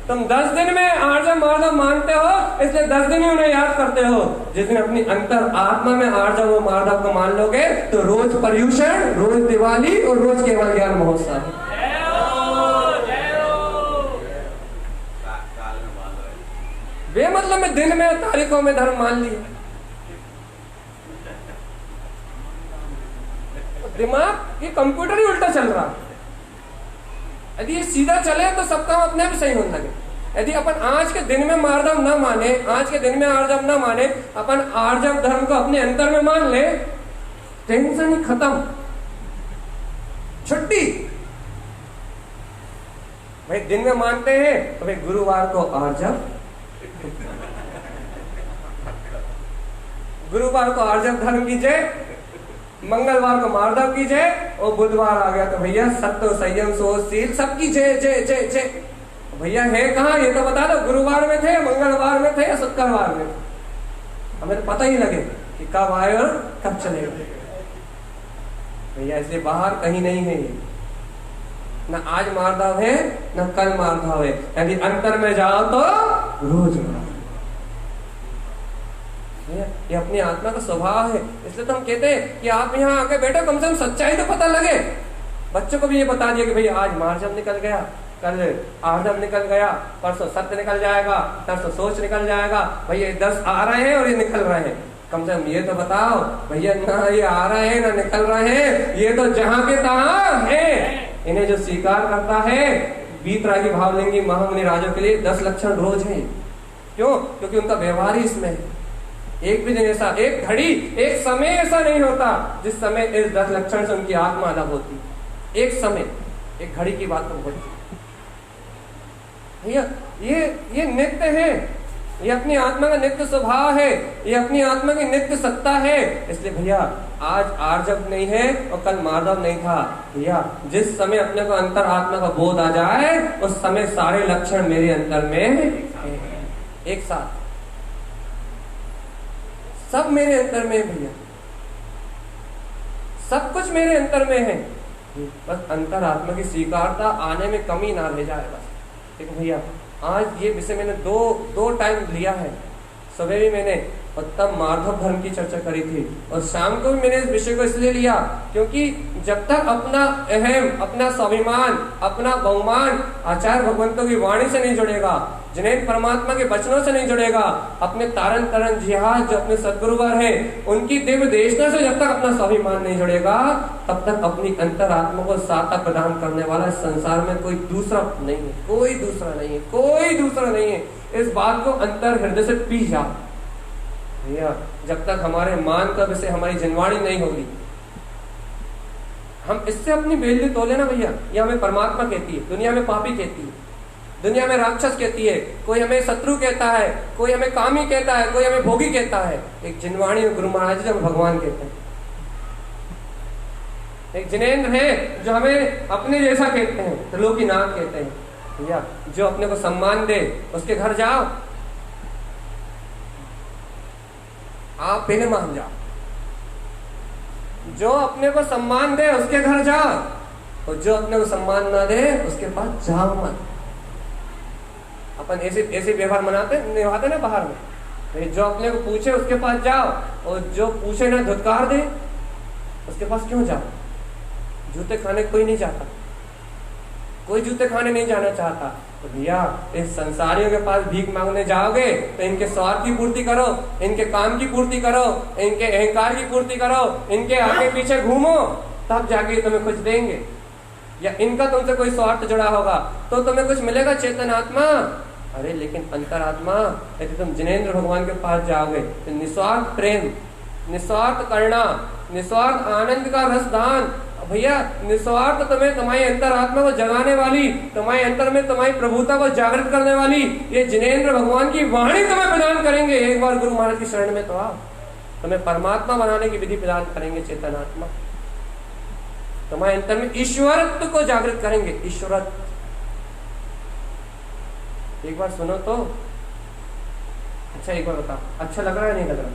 तुम 10 दिन में आर्जव मार्दव मानते हो, इसलिए 10 दिन ही उन्हें याद करते हो। जिस दिन अपनी अंतर आत्मा में आर्जव और मार्दव को मान लोगे तो रोज पर्यूषण, रोज दिवाली और रोज केवल ज्ञान महोत्सव। वे मतलब मैं दिन में तारीखों में धर्म मान लिया। दिमाग ये कंप्यूटर ही उल्टा चल रहा। यदि ये सीधा चले तो सब काम अपने आप सही होने लगे। यदि अपन आज के दिन में मार्दव न माने, आज के दिन में आर्जव न माने, अपन आर्जव धर्म को अपने अंतर में मान ले, टेंशन ही खत्म, छुट्टी। भाई दिन में मानते हैं तो भाई गुरुवार को आर्जव, गुरुवार को आर्जव धर्म कीजिए, मंगलवार को मार्दव की जय, और बुधवार आ गया तो भैया सत्य संयम सोचशील सबकी जय जय जय जय। भैया है कहाँ ये तो बता दो, गुरुवार में थे, मंगलवार में थे या शुक्रवार में? हमें तो पता ही लगे कि कब आए और कब चले गए भैया। इसलिए बाहर कहीं नहीं है ये, न आज मार्दव है न कल मार्दव है। यदि अंतर में जाओ तो रोज मार्दव। ये अपनी आत्मा का स्वभाव है। इसलिए तो हम कहते हैं कि आप यहाँ आके बैठो, कम से कम सच्चाई तो पता लगे। बच्चों को भी ये बता दिया कि भाई आज मार्जव निकल गया, कल आर्जव निकल गया, परसों सत्य निकल जाएगा, तरसों सोच निकल जाएगा। भैया 10 आ रहे हैं और ये निकल रहे हैं। कम से कम ये तो बताओ भैया, ना ये आ रहे हैं ना निकल रहे हैं, ये तो जहां के तहां है। इन्हें जो स्वीकार करता है, वीतरागी भावलिंगी महामुनि राजों के लिए 10 लक्षण रोज है। क्यों? क्योंकि उनका व्यवहार ही इसमें है। एक भी दिन ऐसा, एक घड़ी, एक समय ऐसा नहीं होता जिस समय इस 10 लक्षण से उनकी आत्मा अलग होती। एक समय, एक घड़ी की बात तो होती भैया। ये नित्य है, ये अपनी आत्मा का नित्य स्वभाव है, ये अपनी आत्मा की नित्य सत्ता है। इसलिए भैया आज आर्जव नहीं है और कल मार्दव नहीं था। भैया जिस समय अपने को अंतर आत्मा का बोध आ जाए उस समय सारे लक्षण मेरे अंतर में एक साथ, सब मेरे अंतर में है भैया, सब कुछ मेरे अंतर में है। बस अंतर आत्मा की स्वीकारता आने में कमी ना रह जाए बस। देखो भैया आज ये विषय मैंने दो टाइम लिया है। सुबह भी मैंने उत्तम मार्दव धर्म की चर्चा करी थी और शाम को भी मैंने इस विषय को इसलिए लिया क्योंकि जब तक अपना अहम, अपना स्वाभिमान, अपना बहुमान आचार्य भगवंतों की वाणी से नहीं जुड़ेगा, जिन्हें परमात्मा के वचनों से नहीं जुड़ेगा, अपने तारन तरन जिहाद जो अपने सदगुरुवर है उनकी दिव्य देशना से जब तक अपना स्वाभिमान नहीं जुड़ेगा, तब तक अपनी अंतरात्मा को साता प्रदान करने वाला इस संसार में कोई दूसरा नहीं है, कोई दूसरा नहीं है, कोई दूसरा नहीं है। इस बात को अंतर हृदय से पी जा भैया। जब तक हमारे मान का विषय हमारी जिनवाणी नहीं होगी, हम इससे अपनी बेइज्जती तोले ना भैया। ये हमें परमात्मा कहती है, दुनिया में पापी कहती है, दुनिया में राक्षस कहती है, कोई हमें शत्रु कहता है, कोई हमें कामी कहता है, कोई हमें भोगी कहता है। एक जिनवाणी गुरु महाराज जी भगवान कहते हैं, एक जिनेन्द्र है जो हमें अपने जैसा कहते हैं, त्रिलोकीनाथ कहते हैं। भैया जो अपने को सम्मान दे उसके घर जाओ, आप पहले मान जाओ। जो अपने को सम्मान दे उसके घर जाओ, और जो अपने को सम्मान ना दे उसके पास जाओ मत। अपन ऐसे व्यवहार निभाते ना बाहर में, जो अपने को पूछे उसके पास जाओ, और जो पूछे ना धुतकार दे उसके पास क्यों जाओ। जूते खाने कोई नहीं चाहता, कोई जूते खाने नहीं जाना चाहता। तो भैया इस संसारियों के पास भीख मांगने जाओगे तो इनके स्वार्थ की पूर्ति करो, इनके काम की पूर्ति करो, इनके अहंकार की पूर्ति करो, इनके आगे पीछे घूमो, तब जाके तुम्हें कुछ देंगे। या इनका तुमसे कोई स्वार्थ जुड़ा होगा तो तुम्हें कुछ मिलेगा चेतन आत्मा। अरे लेकिन अंतरात्मा, यदि तुम जिनेंद्र भगवान के पास जाओगे तो निस्वार्थ प्रेम, निस्वार्थ करुणा, निस्वार्थ आनंद का रसदान, भैया निस्वार्थ तुम्हें तुम्हारी अंतरात्मा को जगाने वाली, तुम्हारे अंतर में तुम्हारी प्रभुता को जागृत करने वाली ये जिनेंद्र भगवान की वाणी तुम्हें प्रदान करेंगे। एक बार गुरु महाराज की शरण में तो आओ, तुम्हें परमात्मा बनाने की विधि प्रदान करेंगे चेतन आत्मा। तुम्हारे अंतर में ईश्वरत्व को जागृत करेंगे, ईश्वरत्व। एक बार सुनो तो अच्छा, एक बार बताओ अच्छा लग रहा है नहीं लग रहा।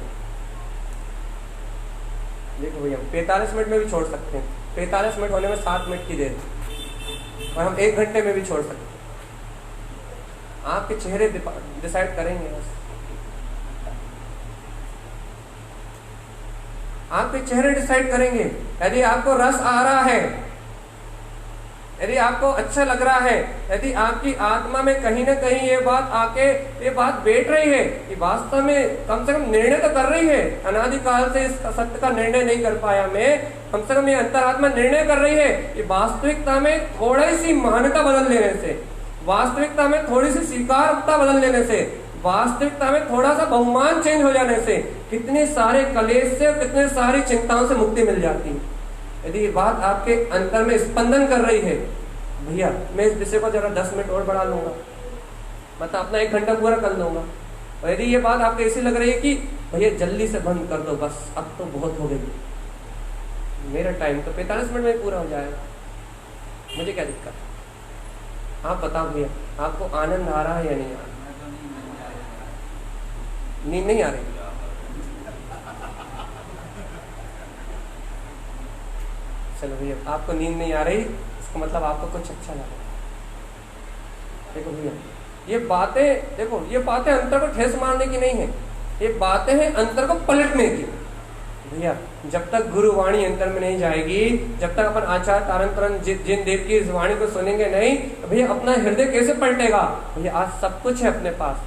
देखो भैया 45 मिनट में भी छोड़ सकते हैं, 45 मिनट होने में 7 मिनट की देर, और हम 1 घंटे में भी छोड़ सकते हैं। आपके चेहरे डिसाइड करेंगे बस, आपके चेहरे डिसाइड करेंगे। यदि आपको रस आ रहा है, यदि आपको अच्छा लग रहा है, यदि आपकी आत्मा में कहीं ना कहीं ये बात बैठ रही है कि वास्तव में कम से कम निर्णय तो कर रही है, अनादिकाल से इस सत्य का निर्णय नहीं कर पाया मैं, कम से कम ये अंतरात्मा निर्णय कर रही है कि वास्तविकता में थोड़ी सी महानता बदल लेने से, वास्तविकता में थोड़ी सी स्वीकारता बदल लेने से, वास्तविकता में थोड़ा सा बहुमान चेंज हो जाने से कितने सारे कलेश से, कितने सारी चिंताओं से मुक्ति मिल जाती है। यदि ये बात आपके अंतर में स्पंदन कर रही है, भैया मैं इस विषय को जरा 10 मिनट और बढ़ा लूंगा, मतलब अपना 1 घंटा पूरा कर लूंगा। और यदि ये बात आपको ऐसी लग रही है कि भैया जल्दी से बंद कर दो बस, अब तो बहुत हो गई, मेरा टाइम तो 45 मिनट में पूरा हो जाएगा, मुझे क्या दिक्कत। आप बताओ भैया आपको आनंद आ रहा है या नहीं आ रहा? नींद नहीं आ रही? चलो भैया आपको नींद नहीं आ रही, इसका मतलब आपको कुछ अच्छा लगा। देखो भैया ये बातें, देखो ये बातें अंतर को ठेस मारने की नहीं है, ये बातें हैं अंतर को पलटने की। भैया जब तक गुरु वाणी अंतर में नहीं जाएगी, जब तक अपन आचार्य तारण तरन जिन देव की इस वाणी को सुनेंगे नहीं, तो भैया अपना हृदय कैसे पलटेगा? भैया आज सब कुछ है अपने पास,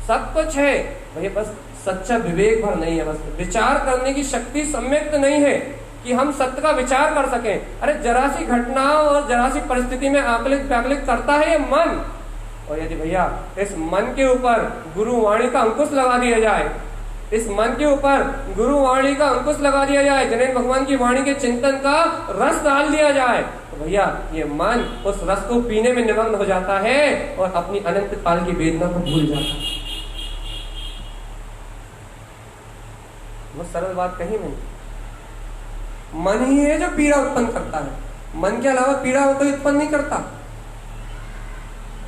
सब कुछ है भैया, बस सच्चा विवेक भर नहीं है, बस विचार करने की शक्ति सम्यक्त नहीं है कि हम सत्य का विचार कर सकें। अरे जरा सी घटनाओं और जरा सी परिस्थिति में आकलित व्याकलित करता है ये मन, और यदि भैया इस मन के ऊपर गुरु वाणी का अंकुश लगा दिया जाए, इस मन के ऊपर गुरु वाणी का अंकुश लगा दिया जाए, जिनेंद्र भगवान की वाणी के चिंतन का रस डाल दिया जाए, तो भैया ये मन उस रस को पीने में निमग्न हो जाता है और अपनी अनंत काल की वेदना को भूल जाता है। बहुत सरल बात कही मैंने, मन ही है जो पीड़ा उत्पन्न करता है, मन के अलावा पीड़ा कोई उत्पन्न नहीं करता।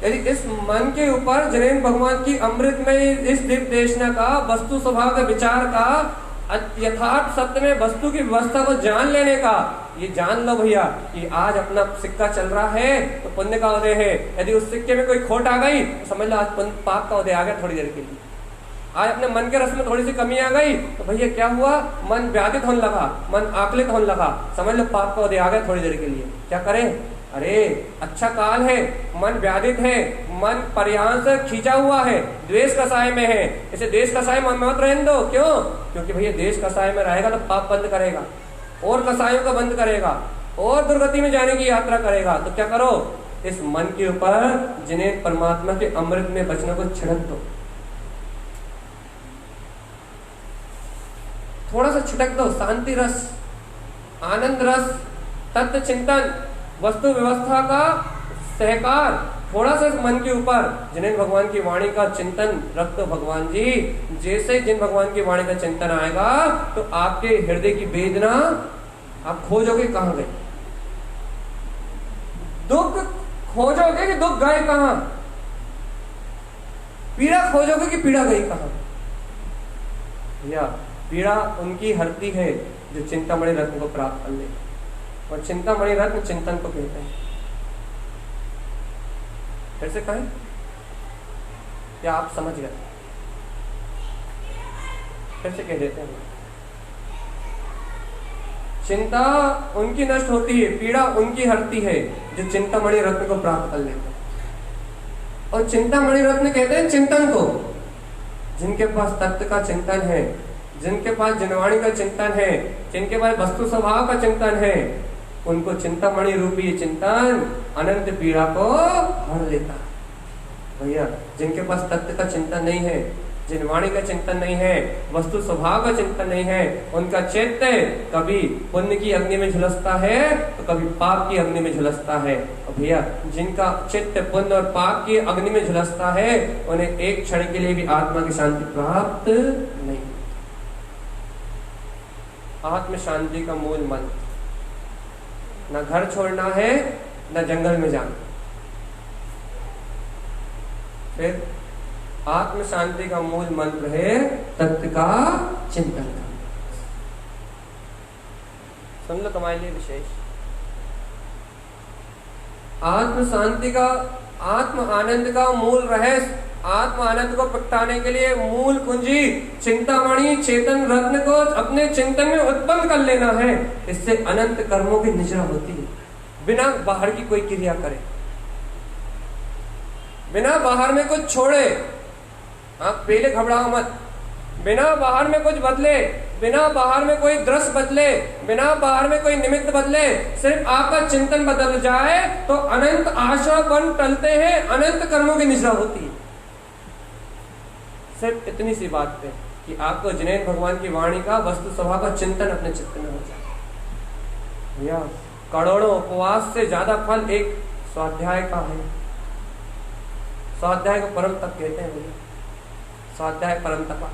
यदि इस मन के ऊपर जिनेंद्र भगवान की अमृत में इस दिव्य देशना का वस्तु स्वभाव का विचार का यथार्थ सत्य में वस्तु की व्यवस्था को जान लेने का, ये जान लो भैया कि आज अपना सिक्का चल रहा है तो पुण्य का उदय है, यदि उस सिक्के में कोई खोट आ गई तो समझ लो आज पाप का उदय आ गया थोड़ी देर के लिए। आज अपने मन के रस में थोड़ी सी कमी आ गई तो भैया क्या हुआ, मन व्याधित होने लगा, मन आकलित होने लगा, समझ लो पाप का उदय आ गया थोड़ी देर के लिए। क्या करें? अरे अच्छा काल है, मन व्याधित है, मन पर्याय से खींचा हुआ है, द्वेष कसाय में है, इसे देश कसाय में मत रहने दो। क्यों? क्योंकि भैया देश कसाय में रहेगा तो पाप बंद करेगा और कसायों का बंद करेगा और दुर्गति में जाने की यात्रा करेगा। तो क्या करो, इस मन के ऊपर जिन्हें परमात्मा के अमृत में बचने को छिड़क दो, थोड़ा सा छिटक दो, शांति रस, आनंद रस, तत्व चिंतन, वस्तु व्यवस्था का सहकार, थोड़ा सा मन के ऊपर जिनेंद्र भगवान की वाणी का चिंतन रख दो। भगवान जी जैसे जिन भगवान की वाणी का चिंतन आएगा तो आपके हृदय की वेदना आप खोजोगे कहां गई, दुख खोजोगे कि दुख गए कहां, पीड़ा खोजोगे कि पीड़ा गई कहां। भैया पीड़ा उनकी हरती है जो चिंतामणि रत्न को प्राप्त कर ले। और चिंतामणि रत्न चिंतन को कहते हैं। फिर से कहें, क्या आप समझ गए? फिर से कह देते हैं, चिंता उनकी नष्ट होती है, पीड़ा उनकी हरती है जो चिंतामणि रत्न को प्राप्त कर लेते हैं। और चिंतामणि रत्न कहते हैं चिंतन को। जिनके पास तत्व का चिंतन है, जिनके पास जिनवाणी का चिंतन है, जिनके पास वस्तु स्वभाव का चिंतन है, उनको चिंतामणि रूपी चिंतन अनंत पीड़ा को हर लेता है। भैया, जिनके पास तत्व का चिंतन नहीं है, जिनवाणी का चिंतन नहीं है, वस्तु स्वभाव का चिंतन नहीं है, उनका चित्त कभी पुण्य की अग्नि में झुलसता है तो कभी पाप की अग्नि में झुलसता है। और भैया, जिनका चित्त पुण्य और पाप की अग्नि में झुलसता है, उन्हें एक क्षण के लिए भी आत्मा की शांति प्राप्त नहीं। आत्म शांति का मूल मंत्र, न घर छोड़ना है, न जंगल में जाना। फिर आत्म शांति का मूल मंत्र है तत्व का चिंतन करना। सुन लो तुम्हारे लिए विशेष। आत्म शांति का, आत्म आनंद का मूल रहस्य, आत्म आनंद को प्रगटाने के लिए मूल कुंजी चिंतामणि चेतन रत्न को अपने चिंतन में उत्पन्न कर लेना है। इससे अनंत कर्मों की निजरा होती है, बिना बाहर की कोई क्रिया करे, बिना बाहर में कुछ छोड़े। आप पहले घबराओ मत, बिना बाहर में कुछ बदले, बिना बाहर में कोई दृश्य बदले, बिना बाहर में कोई निमित्त बदले, सिर्फ आपका चिंतन बदल जाए तो अनंत आशा बन टलते हैं, अनंत कर्मों की निजरा होती है। सिर्फ इतनी सी बात पे कि आपको जिनेन्द्र भगवान की वाणी का वस्तु स्वभाव का चिंतन अपने चित्त में हो जाए। भैया, करोड़ों उपवास से ज्यादा फल एक स्वाध्याय का है। स्वाध्याय को परम तप कहते हैं भैया, स्वाध्याय परम तपा।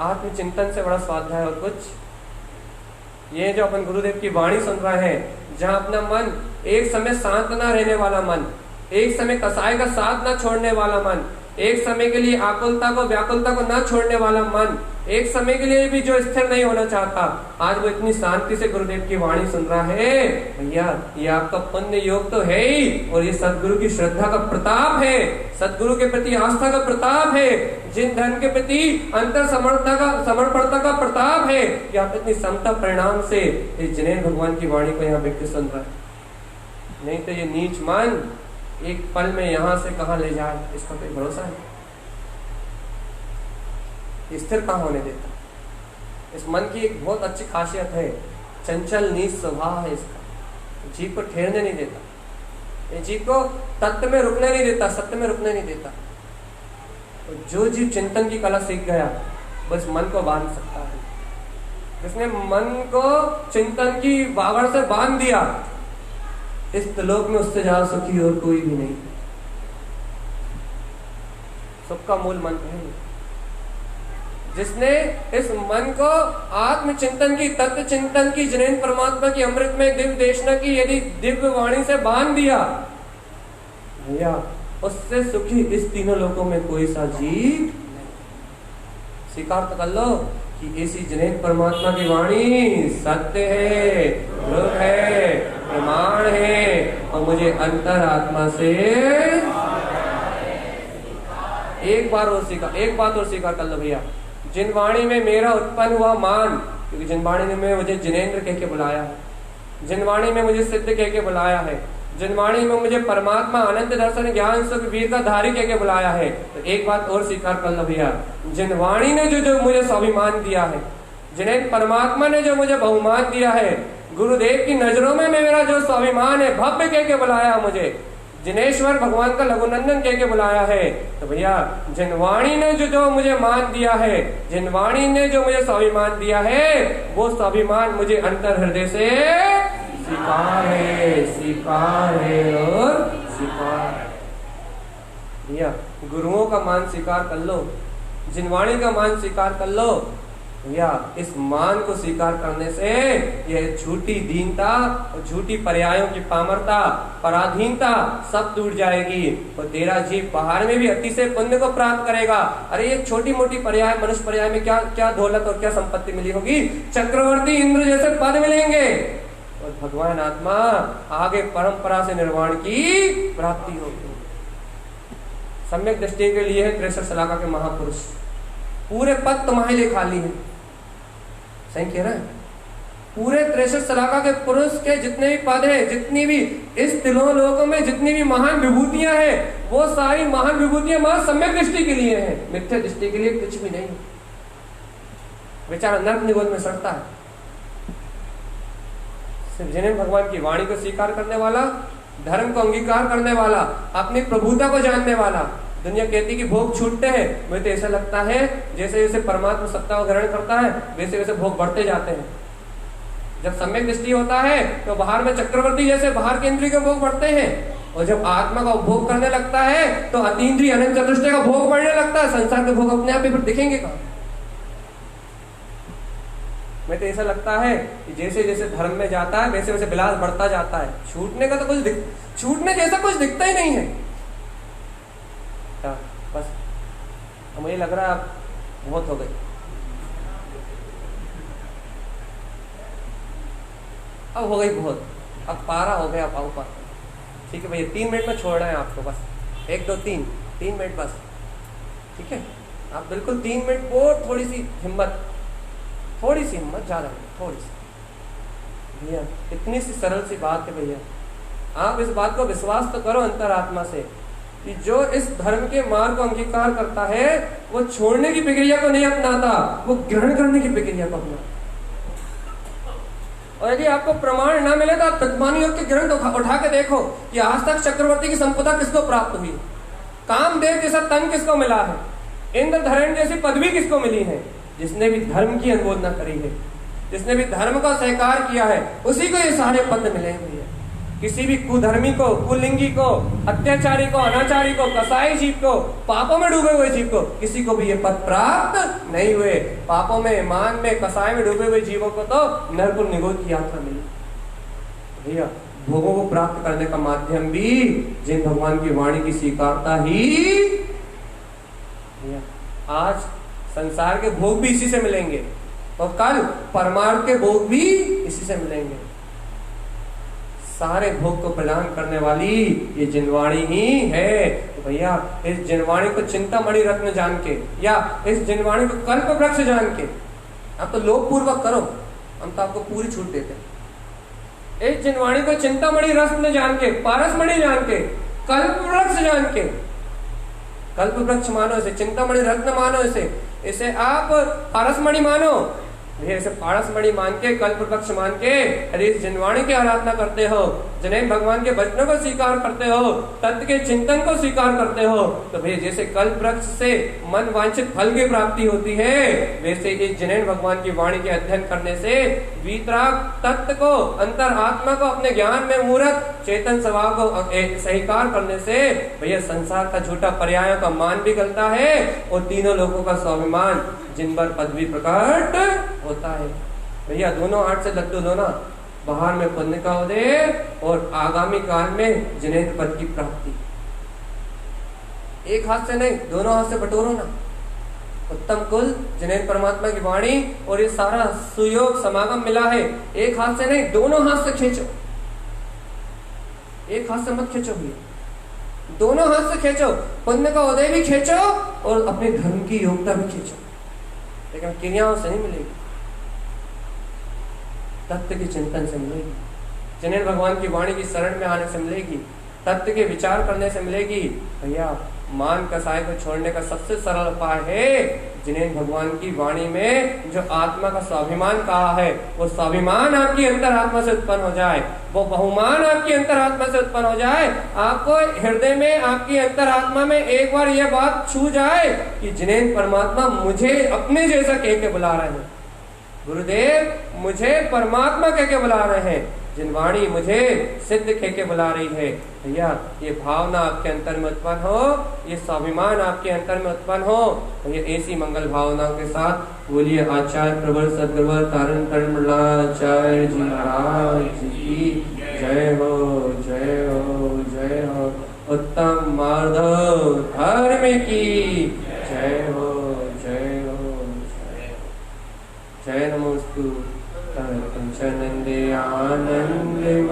आत्मचिंतन से बड़ा स्वाध्याय और कुछ। ये जो अपन गुरुदेव की वाणी सुन रहे हैं, जहां अपना मन एक समय शांत ना रहने वाला मन, एक समय कसाई का साथ ना छोड़ने वाला मन, एक समय के लिए आकुलता को व्याकुलता को ना छोड़ने वाला मन, एक समय के लिए भी जो स्थिर नहीं होना चाहता, आज वो इतनी शांति से गुरुदेव की वाणी सुन रहा है। भैया, ये आपका पुण्य योग तो है ही, और ये सदगुरु की श्रद्धा का प्रताप है, सदगुरु के प्रति आस्था का प्रताप है, जिन धन के प्रति अंतर समर्पणता का प्रताप है कि आप इतनी समता परिणाम से इस जिनेन्द्र भगवान की वाणी को यहाँ व्यक्ति सुन रहा है। नहीं तो ये नीच मन एक पल में यहां से कहां ले जाए, इसका कोई भरोसा है? स्थिर कहां होने देता। इस मन की एक बहुत अच्छी खासियत है, चंचल नीच स्वभाव है इसका। जीव को ठहरने नहीं देता, ये जीव को तत्व में रुकने नहीं देता, सत्य में रुकने नहीं देता। तो जो जीव चिंतन की कला सीख गया, बस मन को बांध सकता है। जिसने मन को चिंतन की बावड़ से बांध दिया, इस त्रिलोक में उससे ज्यादा सुखी और कोई भी नहीं। सुख का मूल मंत्र है। जिसने इस मन को आत्मचिंतन की, तत्व चिंतन की, जिनेन्द्र परमात्मा की अमृत में दिव्य देशना की यदि दिव्य वाणी से बांध दिया, भैया उससे सुखी इस तीनों लोकों में कोई सा जीव नहीं। स्वीकार तो कर लो कि ऐसी जिनेन्द्र परमात्मा की वाणी सत्य है, ध्रुव है, प्रमाण है, और मुझे अंतर आत्मा से एक बात और स्वीकार कर लो भैया। जिन वाणी में मेरा उत्पन्न हुआ मान, क्योंकि जिन वाणी ने मैं मुझे जिनेन्द्र कह के बुलाया है, जिन वाणी में मुझे सिद्ध कह के बुलाया है, जिन वाणी में मुझे परमात्मा अनंत दर्शन ज्ञान सुख वीर का धारी कह के बुलाया है, तो एक बात और स्वीकार कर लो भैया, जिन वाणी ने जो मुझे स्वाभिमान दिया है, जिन्हें परमात्मा ने जो मुझे बहुमान दिया है, गुरुदेव की नजरों में मेरा जो स्वाभिमान है, भव्य कह के बुलाया मुझे, जिनेश्वर भगवान का लघुनंदन कह के बुलाया है, तो भैया जिन वाणी ने जो मुझे मान दिया है, जिन वाणी ने जो मुझे स्वाभिमान दिया है, वो स्वाभिमान मुझे अंतर हृदय से स्वीकार है, स्वीकार है और स्वीकार है। भैया गुरुओं का मान स्वीकार कर लो, जिन वाणी का मान स्वीकार कर लो, भैया इस मान को स्वीकार करने से यह झूठी दीनता और झूठी पर्यायों की पामरता, पराधीनता सब टूट जाएगी और तेरा जीव बाहर में भी अतिशय पुण्य को प्राप्त करेगा। अरे ये छोटी मोटी पर्याय, मनुष्य पर्याय में क्या क्या दौलत और क्या संपत्ति मिली होगी, चक्रवर्ती इंद्र जैसे पद मिलेंगे और भगवान आत्मा आगे परंपरा से निर्वाण की प्राप्ति होगी। सम्यक दृष्टि के लिए है 63 शलाका के महापुरुष, पूरे पद तुम्हारे लिए खाली है। सही कह रहा है, पूरे 63 शलाका के पुरुष के जितने भी पद है, जितनी भी इस तीनों लोकों में जितनी भी महान विभूतियां हैं, वो सारी महान विभूतियां मां सम्यक दृष्टि के लिए हैं, मिथ्या दृष्टि के लिए कुछ भी नहीं। बेचारा नर्क निगोद में सड़ता है। सिर्फ जिन्हें भगवान की वाणी को स्वीकार करने वाला, धर्म को अंगीकार करने वाला, अपनी प्रभुता को जानने वाला। दुनिया कहती कि भोग छूटते हैं, मुझे तो ऐसा लगता है जैसे जैसे परमात्मा सत्ता को ग्रहण करता है वैसे वैसे भोग बढ़ते जाते हैं। जब सम्यक दृष्टि होता है तो बाहर में चक्रवर्ती जैसे बाहर के इंद्रिय के भोग बढ़ते हैं, और जब आत्मा का उपभोग करने लगता है तो अतीन्द्रिय अनंत चतुष्टय का भोग बढ़ने लगता है। संसार के भोग अपने आप ही फिर दिखेंगे कहाँ। मैं तो ऐसा लगता है कि जैसे जैसे धर्म में जाता है वैसे वैसे विलास बढ़ता जाता है, छूटने का तो कुछ छूटने जैसा कुछ दिखता ही नहीं है। क्या बस मुझे लग रहा है अब बहुत हो गई। अब हो गई बहुत, अब पारा हो गया अब ऊपर। ठीक है भैया, 3 मिनट में छोड़ना है आपको, बस 1 2 3 मिनट बस। ठीक है, आप बिल्कुल 3 मिनट और थोड़ी सी हिम्मत, ज्यादा नहीं, थोड़ी सी। भैया इतनी सी सरल सी बात है भैया, आप इस बात को विश्वास तो करो अंतरात्मा से कि जो इस धर्म के मार्ग को अंगीकार करता है वो छोड़ने की प्रक्रिया को नहीं अपनाता, वो ग्रहण करने की प्रक्रिया को अपनाता। और यदि आपको प्रमाण ना मिले तो आप तत्वानी योग के ग्रंथ उठा के देखो कि आज तक चक्रवर्ती की संपदा किसको प्राप्त हुई, कामदेव जैसा तन किसको मिला है, इंद्रधरण जैसी पदवी किसको मिली है। जिसने भी धर्म की अनुमोदना करी है, जिसने भी धर्म का स्वीकार किया है, उसी को ये सारे पद मिले हैं। किसी भी कुधर्मी को, कुलिंगी को, अत्याचारी को, अनाचारी को, कसाई जीव को, पापों में डूबे हुए जीव को, किसी को भी ये पद प्राप्त नहीं हुए। पापों में, मान में, कसाई में डूबे हुए जीवों को तो नरक निगोद की यात्रा मिली। भैया भोगों को प्राप्त करने का माध्यम भी जिन भगवान की वाणी की स्वीकारता ही। भैया आज संसार के भोग भी इसी से मिलेंगे और कल परमार्थ के भोग भी इसी से मिलेंगे। सारे भोग को प्रदान करने वाली ये जिनवाणी ही है। तो भैया इस जिनवाणी को चिंतामणि रत्न जान के, या इस जिनवाणी को कल्प वृक्ष जान के, आप तो लोक पूर्वक करो, हम तो आपको पूरी छूट देते हैं। इस जिनवाणी को चिंतामणि रत्न जान के, पारसमणि जान के, कल्प वृक्ष जान के, कल्प वृक्ष मानो इसे, चिंतामणि रत्न मानो इसे आप पारसमणि मानो, ऐसे पारसमणि मान के, कल्प वृक्ष मान के यदि इस जिनवाणी की आराधना करते हो, जिन्हें भगवान के वचनों को स्वीकार करते हो, तत्व के चिंतन को स्वीकार करते हो, तो भैया जैसे कल्प वृक्ष से मन वांछित फल की प्राप्ति होती है, वैसे इस जिनेन भगवान की वाणी के अध्ययन करने से वीतराग तत्व को, अंतर आत्मा को अपने ज्ञान में मूर्त चेतन स्वभाव को स्वीकार करने से भैया संसार का झूठा पर्यायों का मान भी गलता है और तीनों लोगों का स्वाभिमान जिन पर पदवी प्रकट होता है। भैया दोनों हाथ से लड्डू लो ना, बाहर में पुण्य का उदय और आगामी काल में जिनेन्द्र पद की प्राप्ति। एक हाथ से नहीं, दोनों हाथ से बटोरो ना। उत्तम कुल, जिनेन्द्र परमात्मा की वाणी और ये सारा सुयोग समागम मिला है, एक हाथ से नहीं, दोनों हाथ से खींचो। एक हाथ से मत खींचो भैया, दोनों हाथ से खींचो, पुण्य का उदय भी खींचो और अपने धर्म की योग्यता भी खींचो, लेकिन क्रियाओं से नहीं मिलेगी, तत्व के चिंतन से मिलेगी, जिन्हें भगवान की वाणी की शरण में आने से मिलेगी, तत्व के विचार करने से मिलेगी। भैया मान कसाय को छोड़ने का सबसे सरल उपाय है जिन्हें भगवान की वाणी में जो आत्मा का स्वाभिमान कहा है, वो स्वाभिमान आपकी अंतरात्मा से उत्पन्न हो जाए, वो बहुमान आपकी अंतरात्मा से उत्पन्न हो जाए। आपको हृदय में, आपकी अंतरात्मा में एक बार यह बात छू जाए कि जिन्हें परमात्मा मुझे अपने जैसा कह के बुला रहे हैं, गुरुदेव मुझे परमात्मा कह के बुला रहे हैं, जिनवाणी मुझे सिद्ध के बुला रही है। भैया ये भावना आपके अंतर में उत्पन्न हो, ये स्वाभिमान आपके अंतर में उत्पन्न हो। भैया ऐसी मंगल भावनाओं के साथ बोलिए आचार्य प्रवर सदगुरुवर तारण आचार्य जी महाराज की जय हो, जय हो, जय हो। उत्तम माधव धर्म की जय हो, जय हो, जय नमोस्तु। पंचानंदे आनंद